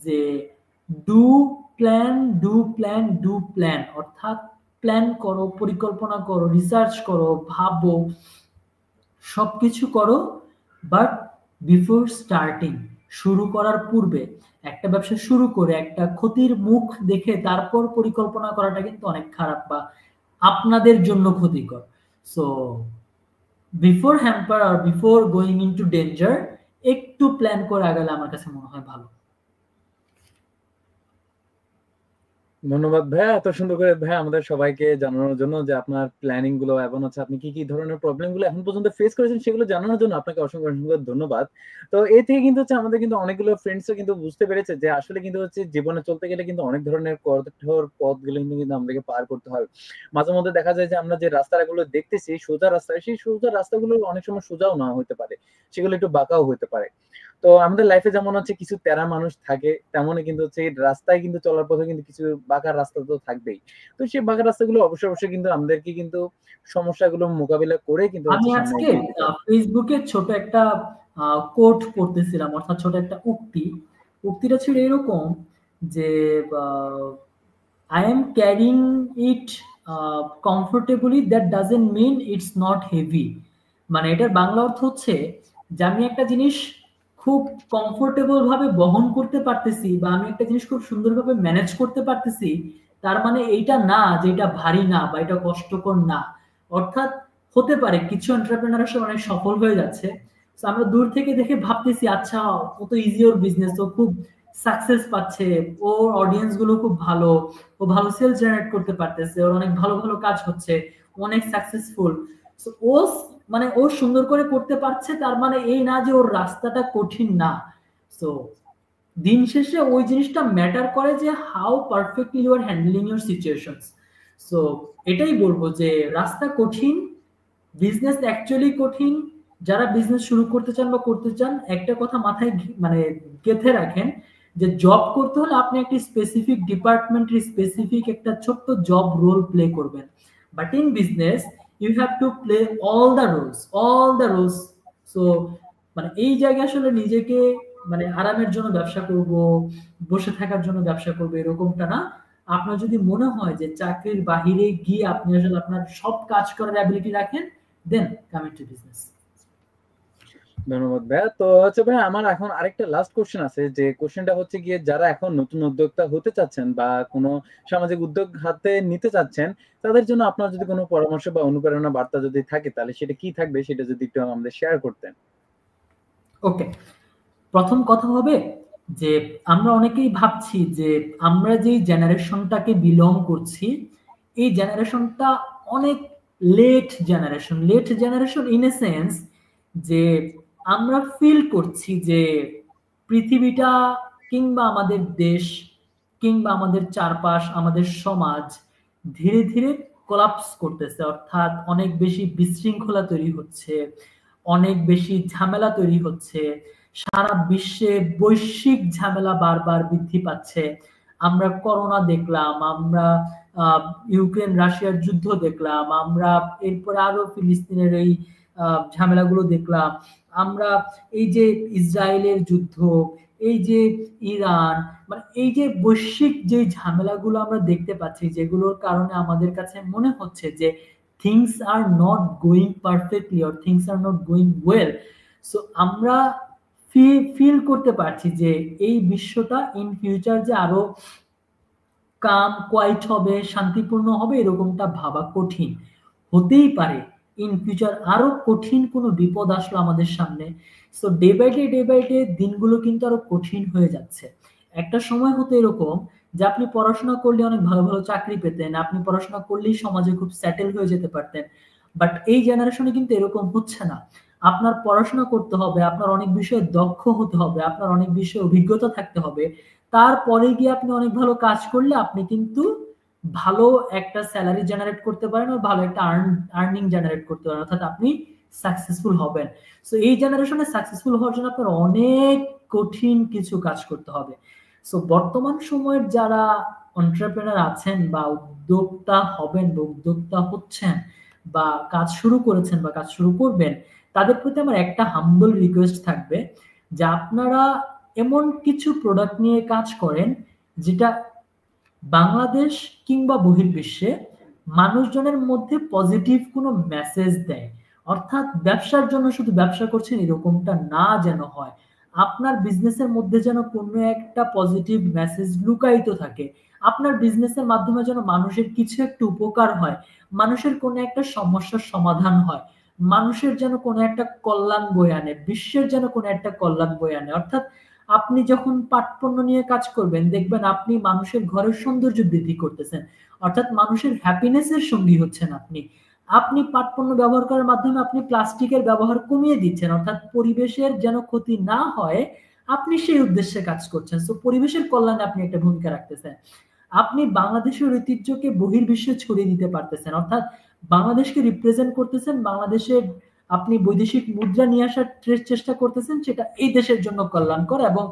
যে do plan, do plan, do plan, অর্থাৎ প্ল্যান করো, পরিকল্পনা করো, রিসার্চ করো, ভাবো, সবকিছু করো, বাট বিফোর স্টার্টিং শুরু করার পূর্বে, একটা ব্যবসা শুরু করে একটা ক্ষতির মুখ দেখে তারপর পরিকল্পনা করাটা কিন্তু অনেক খারাপ বা আপনাদের জন্য ক্ষতিকর। সো বিফোর হ্যাম্পার আর বিফোর গোয়িং ইনটু ডেঞ্জার একটু প্ল্যান করে আগালে আমার কাছে মনে হয় ভালো। ধন্যবাদ ভাইয়া, এত সুন্দর করে ভাইয়া আমাদের সবাইকে জানানোর জন্য যে আপনার প্ল্যানিং গুলো এবং হচ্ছে আপনি কি কি ধরনের প্রবলেম গুলো এখন পর্যন্ত ফেস করেছেন সেগুলো জানানোর জন্য আপনাকে অসংখ্য অসংখ্য ধন্যবাদ। তো এ থেকে কিন্তু হচ্ছে আমাদের কিন্তু অনেকগুলো ফ্রেন্ডসও কিন্তু বুঝতে পেরেছে যে আসলে কিন্তু হচ্ছে জীবনে চলতে গেলে কিন্তু অনেক ধরনের কঠোর পথগুলো কিন্তু কিন্তু আমাদেরকে পার করতে হয়। মাঝে মধ্যে দেখা যায় যে আমরা যে রাস্তাগুলো দেখতেছি সোজা রাস্তা, সেই সোজা রাস্তাগুলো অনেক সময় সোজাও না হতে পারে, সেগুলো একটু বাঁকাও হতে পারে। তো আমাদের লাইফে যেমন হচ্ছে কিছু তেরা মানুষ থাকে, তেমনই কিন্তু হচ্ছে এই রাস্তায় কিন্তু চলার পথে কিন্তু কিছু বাঁকা রাস্তা তো থাকবেই। তো সেই বাঁকা রাস্তাগুলো অবশ্যই অবশ্যই কিন্তু আমাদেরকে কিন্তু সমস্যাগুলো মোকাবিলা করে কিন্তু আমি হচ্ছে সামনে আজকে এগিয়ে যেতে হবে। ফেসবুকে ছোট একটা কোট পড়তেছিলাম, অর্থাৎ ছোট একটা উক্তি। উক্তিটা ছিল এরকম যে I am carrying it comfortably, that doesn't mean it's not heavy. মানে এটার বাংলা অর্থ হচ্ছে যে আমি একটা জিনিস খুব কমফোর্টেবল ভাবে বহন করতে পারতেছি বা আমি একটা জিনিস খুব সুন্দরভাবে ম্যানেজ করতে পারতেছি, তার মানে এইটা না যে এটা ভারী না বা এটা কষ্টকর না। অর্থাৎ হতে পারে কিছু এন্টারপ্রেনার আসলে অনেক সফল হয়ে যাচ্ছে, তো আমরা দূর থেকে দেখে ভাবতেছি আচ্ছা ও তো ইজি ওর বিজনেস, ও খুব সাকসেস পাচ্ছে, ওর অডিয়েন্স গুলো খুব ভালো, ও ভালো সেলস জেনারেট করতে পারতেছে, ওর অনেক ভালো ভালো কাজ হচ্ছে, ও অনেক সাকসেসফুল। ও মানে ও সুন্দর করে করতে পারছে, তার মানে এই না যে ওর রাস্তাটা কঠিন না। সো দিন শেষে ওই জিনিসটা ম্যাটার করে যে how perfectly you are handling your situations. So এটাই বলবো যে রাস্তা কঠিন, বিজনেস অ্যাকচুয়ালি কঠিন। যারা বিজনেস শুরু করতে চান বা করতে চান, একটা কথা মাথায় মানে গেঁথে রাখেন যে জব করতে হলে আপনি একটি স্পেসিফিক ডিপার্টমেন্টের স্পেসিফিক একটা ছোট্ট জব রোল প্লে করবেন, but in business you have to play all the roles. So মানে এই জায়গায় আসলে নিজেকে মানে আরামের জন্য ব্যবসা করব, বসে থাকার জন্য ব্যবসা করবো এরকমটা না। আপনার যদি মনে হয় যে চাকরির বাহিরে গিয়ে আপনি আসলে আপনার সব কাজ করার অ্যাবিলিটি রাখেন, দেন কাম ইনটু বিজনেস। ধন্যবাদ ভাইয়া। তো হচ্ছে ভাই আমার এখন আরেকটা লাস্ট কোশ্চেন আছে, যে কোশ্চেনটা হচ্ছে গিয়ে যারা এখন নতুন উদ্যোক্তা হতে চাচ্ছেন বা কোনো সামাজিক উদ্যোগ হাতে নিতে চাচ্ছেন, তাদের জন্য আপনার যদি কোনো পরামর্শ বা অনুপ্রেরণা বার্তা যদি থাকে তাহলে সেটা কি থাকবে, সেটা যদি একটু আমাদের শেয়ার করতেন। ওকে, প্রথম কথা হবে যে আমরা অনেকেই ভাবছি যে আমরা যেই জেনারেশনটাকে বিলং করছি, এই জেনারেশনটা অনেক late generation in a sense যে আমরা ফিল করছি যে পৃথিবীটা কিংবা আমাদের দেশ কিংবা আমাদের চারপাশ আমাদের সমাজ ধীরে ধীরে কোলাপস করতেছে, অর্থাৎ অনেক বেশি বিশৃঙ্খলা তৈরি হচ্ছে, অনেক বেশি ঝামেলা তৈরি হচ্ছে, সারা বিশ্বে বৈশ্বিক ঝামেলা বারবার বৃদ্ধি পাচ্ছে। আমরা করোনা দেখলাম, আমরা ইউক্রেন রাশিয়ার যুদ্ধ দেখলাম, আমরা এরপর আরো ফিলিস্তিনের এই ঝামেলাগুলো দেখলাম, আমরা এই যে ইসরায়েলের যুদ্ধ, এই যে ইরান, মানে এই যে বৈশ্বিক যে ঝামেলাগুলো আমরা দেখতে পাচ্ছি, যেগুলোর কারণে আমাদের কাছে মনে হচ্ছে যে things are not going perfectly or things are not going well. So আমরা ফিল করতে পারছি যে এই বিশ্বটা ইন ফিউচার যে আরো কাম কোয়াইট হবে, শান্তিপূর্ণ হবে, এরকমটা ভাবা কঠিন। হতেই পারে ইন ফিউচার আরো কঠিন কোনো বিপদ আসলো আমাদের সামনে। সো ডে বাই ডে দিনগুলো কিন্তু আরো কঠিন হয়ে যাচ্ছে। একটা সময় হতো এরকম যে আপনি পড়াশোনা করলে অনেক ভালো ভালো চাকরি পেতেন, আপনি পড়াশোনা করলেই সমাজে খুব সেটেল হয়ে যেতে পারতেন। বাট এই জেনারেশনে কিন্তু এরকম হচ্ছে না। আপনার পড়াশোনা করতে হবে, আপনার অনেক বিষয়ে দক্ষ হতে হবে, আপনার অনেক বিষয়ে অভিজ্ঞতা থাকতে হবে, তারপরে গিয়ে আপনি অনেক ভালো কাজ করলে আপনি কিন্তু ভালো একটা স্যালারি জেনারেট করতে পারেন ও ভালো একটা আর্নিং জেনারেট করতে পারেন, অর্থাৎ আপনি সাকসেসফুল হবেন। সো এই জেনারেশনে সাকসেসফুল হওয়ার জন্য আপনার অনেক কঠিন কিছু কাজ করতে হবে। সো বর্তমান সময়ের যারা এন্টারপ্রেনার আছেন বা উদ্যোক্তা হবেন বা উদ্যোক্তা হচ্ছেন বা কাজ শুরু করেছেন বা কাজ শুরু করবেন, তাদের প্রতি আমার একটা হাম্বল রিকোয়েস্ট থাকবে যে আপনারা এমন কিছু প্রোডাক্ট নিয়ে কাজ করেন যেটা বাংলাদেশ কিংবা বহির্বিশ্বে মানুষজনের মধ্যে পজিটিভ কোনো মেসেজ দেয়। অর্থাৎ ব্যবসার জন্য শুধু ব্যবসা করছেন এরকমটা না যেন হয়। আপনার বিজনেসের মধ্যে যেন কোনো একটা পজিটিভ মেসেজ লুকায়িত থাকে, আপনার বিজনেসের মাধ্যমে যেন মানুষের কিছু একটা উপকার হয়, মানুষের কোনো একটা সমস্যার সমাধান হয়, মানুষের যেন কোনো একটা কল্যাণ বয়ে আনে, বিশ্বের যেন কোনো একটা কল্যাণ বয়ে আনে। অর্থাৎ আপনি যখন পাটপণ্য নিয়ে কাজ করবেন, দেখবেন আপনি মানুষের ঘরের সৌন্দর্য বৃদ্ধি করতেছেন, অর্থাৎ মানুষের হ্যাপিনেসের সঙ্গী হচ্ছেন আপনি। আপনি পাটপণ্য ব্যবহার করার মাধ্যমে আপনি প্লাস্টিকের ব্যবহার কমিয়ে দিচ্ছেন, অর্থাৎ পরিবেশের যেন ক্ষতি না হয় আপনি সেই উদ্দেশ্যে কাজ করছেন। সো পরিবেশের কল্যাণে আপনি একটা ভূমিকা রাখতেছেন। আপনি বাংলাদেশের ঐতিহ্যকে বহির্বিশ্বে ছড়িয়ে দিতে পারতেছেন, অর্থাৎ বাংলাদেশকে রিপ্রেজেন্ট করতেছেন, বাংলাদেশের আপনি বৈদেশিক মুদ্রা নিয়ে আসার চেষ্টা করতেছেন, সেটা এই দেশের জন্য কল্যাণকর, এবং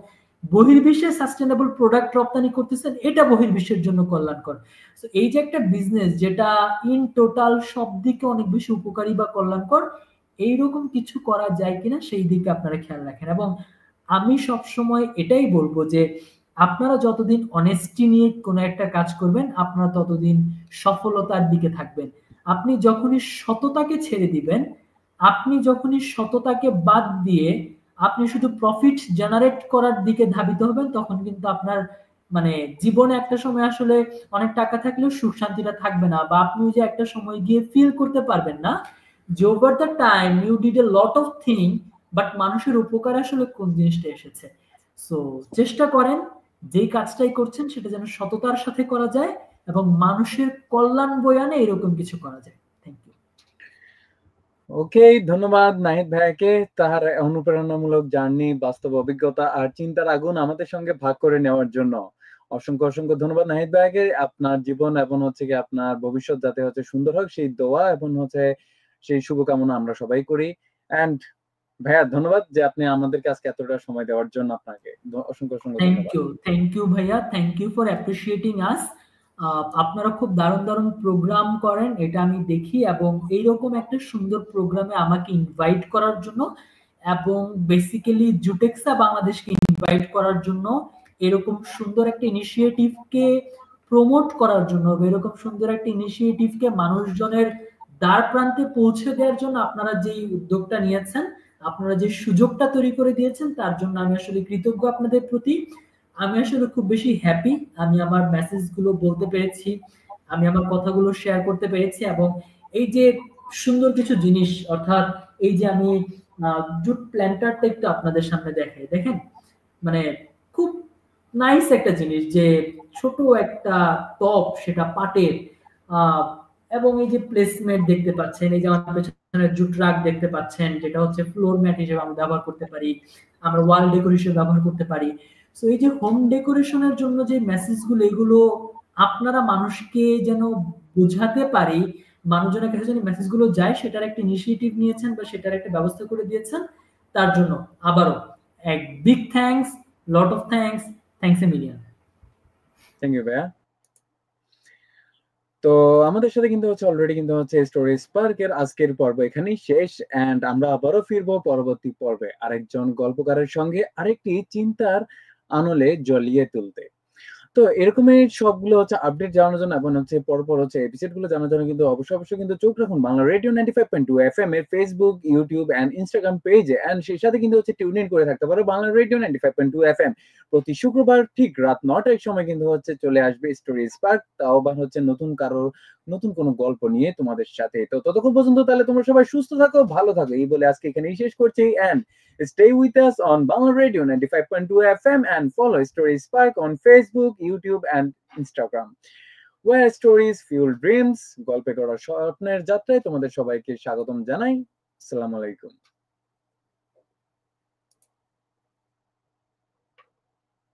বহির্বিশ্বে সাস্টেনেবল প্রোডাক্ট রপ্তানি করতেছেন, এটা বহির্বিশ্বের জন্য কল্যাণকর। তো এই যে একটা বিজনেস যেটা ইন টোটাল সব দিকে অনেক বেশি উপকারী বা কল্যাণকর, এইরকম কিছু করা যায় কিনা সেই দিকে আপনারা খেয়াল রাখেন। এবং আমি সবসময় এটাই বলবো যে আপনারা যতদিন অনেস্টি নিয়ে কোনো একটা কাজ করবেন আপনারা ততদিন সফলতার দিকে থাকবেন। আপনি যখনই সততাকে ছেড়ে দিবেন, আপনি যখনই সততাকে বাদ দিয়ে আপনি শুধু প্রফিট জেনারেট করার দিকে ধাবিত হবেন, তখন কিন্তু আপনার মানে জীবনে একটা সময় আসলে অনেক টাকা থাকলেও সুখ শান্তিটা থাকবে না, বা আপনি যে একটা সময় গিয়ে ফিল করতে পারবেন না যে over the time you did a lot of thing, but মানুষের উপকার আসলে কোন জিনিসটা এসেছে। সো চেষ্টা করেন যেই কাজটাই করছেন সেটা যেন সততার সাথে করা যায় এবং মানুষের কল্যাণ বয়ে আনে এরকম কিছু করা যায়। Thank you. ওকে, ধন্যবাদ নাহিদ ভাইয়াকে তার অনুপ্রেরণামূলক জার্নি, বাস্তব অভিজ্ঞতা আর চিন্তার আগুন আমাদের সঙ্গে ভাগ করে নেওয়ার জন্য। অসংখ্য অসংখ্য ধন্যবাদ নাহিদ ভাইয়াকে। আপনার জীবন এবং হচ্ছে কি আপনার ভবিষ্যৎ যাতে হচ্ছে সুন্দর হোক সেই দোয়া এবং হচ্ছে সেই শুভকামনা আমরা সবাই করি। এন্ড ভাইয়া ধন্যবাদ যে আপনি আমাদেরকে আজকে এতটা সময় দেওয়ার জন্য আপনাকে অসংখ্য অসংখ্য ধন্যবাদ। থ্যাংক ইউ ভাইয়া, থ্যাংক ইউ ফর অ্যাপ্রিসিয়েটিং আস। আপনারা খুব দারুণ দারুণ প্রোগ্রাম করেন, এটা আমি দেখি, এবং এইরকম একটা সুন্দর প্রোগ্রামে আমাকে ইনভাইট করার জন্য এবং বেসিক্যালি জুটেক্সা বাংলাদেশকে ইনভাইট করার জন্য, এরকম সুন্দর একটা ইনিশিয়েটিভকে প্রমোট করার জন্য, এরকম সুন্দর একটা ইনিশিয়েটিভকে মানুষজনের দ্বার প্রান্তে পৌঁছে দেওয়ার জন্য আপনারা যে উদ্যোগটা নিয়েছেন, আপনারা যে সুযোগটা তৈরি করে দিয়েছেন, তার জন্য আমি আসলে কৃতজ্ঞ আপনাদের প্রতি। আমি আসলে খুব বেশি হ্যাপি, আমি আমার মেসেজগুলো বলতে পেরেছি, আমি আমার কথাগুলো শেয়ার করতে পেরেছি, এবং এই যে সুন্দর কিছু জিনিস, অর্থাৎ এই যে আমি জুট প্ল্যান্টারটা একটু আপনাদের সামনে দেখাই, দেখেন মানে খুব নাইস একটা জিনিস, যে ছোট একটা টপ সেটা পাটের, এবং এই যে প্লেসমেন্ট দেখতে পাচ্ছেন, এই যে আমার পেছনে জুট রাগ দেখতে পাচ্ছেন, যেটা হচ্ছে ফ্লোর ম্যাট হিসেবে আমরা ব্যবহার করতে পারি, আমরা ওয়াল ডেকোরেশন ব্যবহার করতে পারি। সো এই যে হোম ডেকোরেশনের জন্য যে মেসেজগুলো, এগুলো আপনারা মানুষকে যেন বোঝাতে পারি, মানুষজনের কাছে যেন মেসেজগুলো যায়, সেটার একটা ইনিশিয়েটিভ নিয়েছেন বা সেটার একটা ব্যবস্থা করে দিয়েছেন, তার জন্য আবারও এক big thanks, lot of thanks, thanks a million. Thank you ভাইয়া। তো আমাদের সাথে কিন্তু হচ্ছে অলরেডি কিন্তু হচ্ছে স্টোরি স্পার্কের আজকের পর্ব এখানেই শেষ, এন্ড আমরা আবারও ফিরবো পরবর্তী পর্বে আরেকজন গল্পকারের সঙ্গে আরেকটি চিন্তার আনলে জ্বলিয়ে তুলতে। তো এরকমই সবগুলো হচ্ছে আপডেট জানানোর জন্য এবং হচ্ছে পরপর হচ্ছে এপিসোড গুলো জানার জন্য কিন্তু অবশ্যই কিন্তু চোখ রাখুন বাংলা রেডিও 95.2 FM এর ফেসবুক, ইউটিউব এন্ড ইনস্টাগ্রাম পেজে, এন্ড সেই সাথে কিন্তু হচ্ছে টিউন ইন করে থাকতে পারো বাংলা রেডিও 95.2 FM। প্রতি শুক্রবার ঠিক রাত 9টার সময় কিন্তু হচ্ছে চলে আসবে স্টোরি স্পার্ক, তাও আবার হচ্ছে নতুন কোনো গল্প নিয়ে তোমাদের সাথে। তো ততক্ষণ পর্যন্ত তাহলে তোমরা সবাই সুস্থ থাকো, ভালো থাকো এই বলে আজকে এখানেই শেষ করছি। And stay with us on Bangla Radio 95.2 FM and follow Story Spark on Facebook, YouTube and Instagram, where stories fuel dreams. গল্পে গড়া স্বপ্নের যাত্রায় তোমাদের সবাইকে স্বাগতম জানাই। আসসালামু আলাইকুম।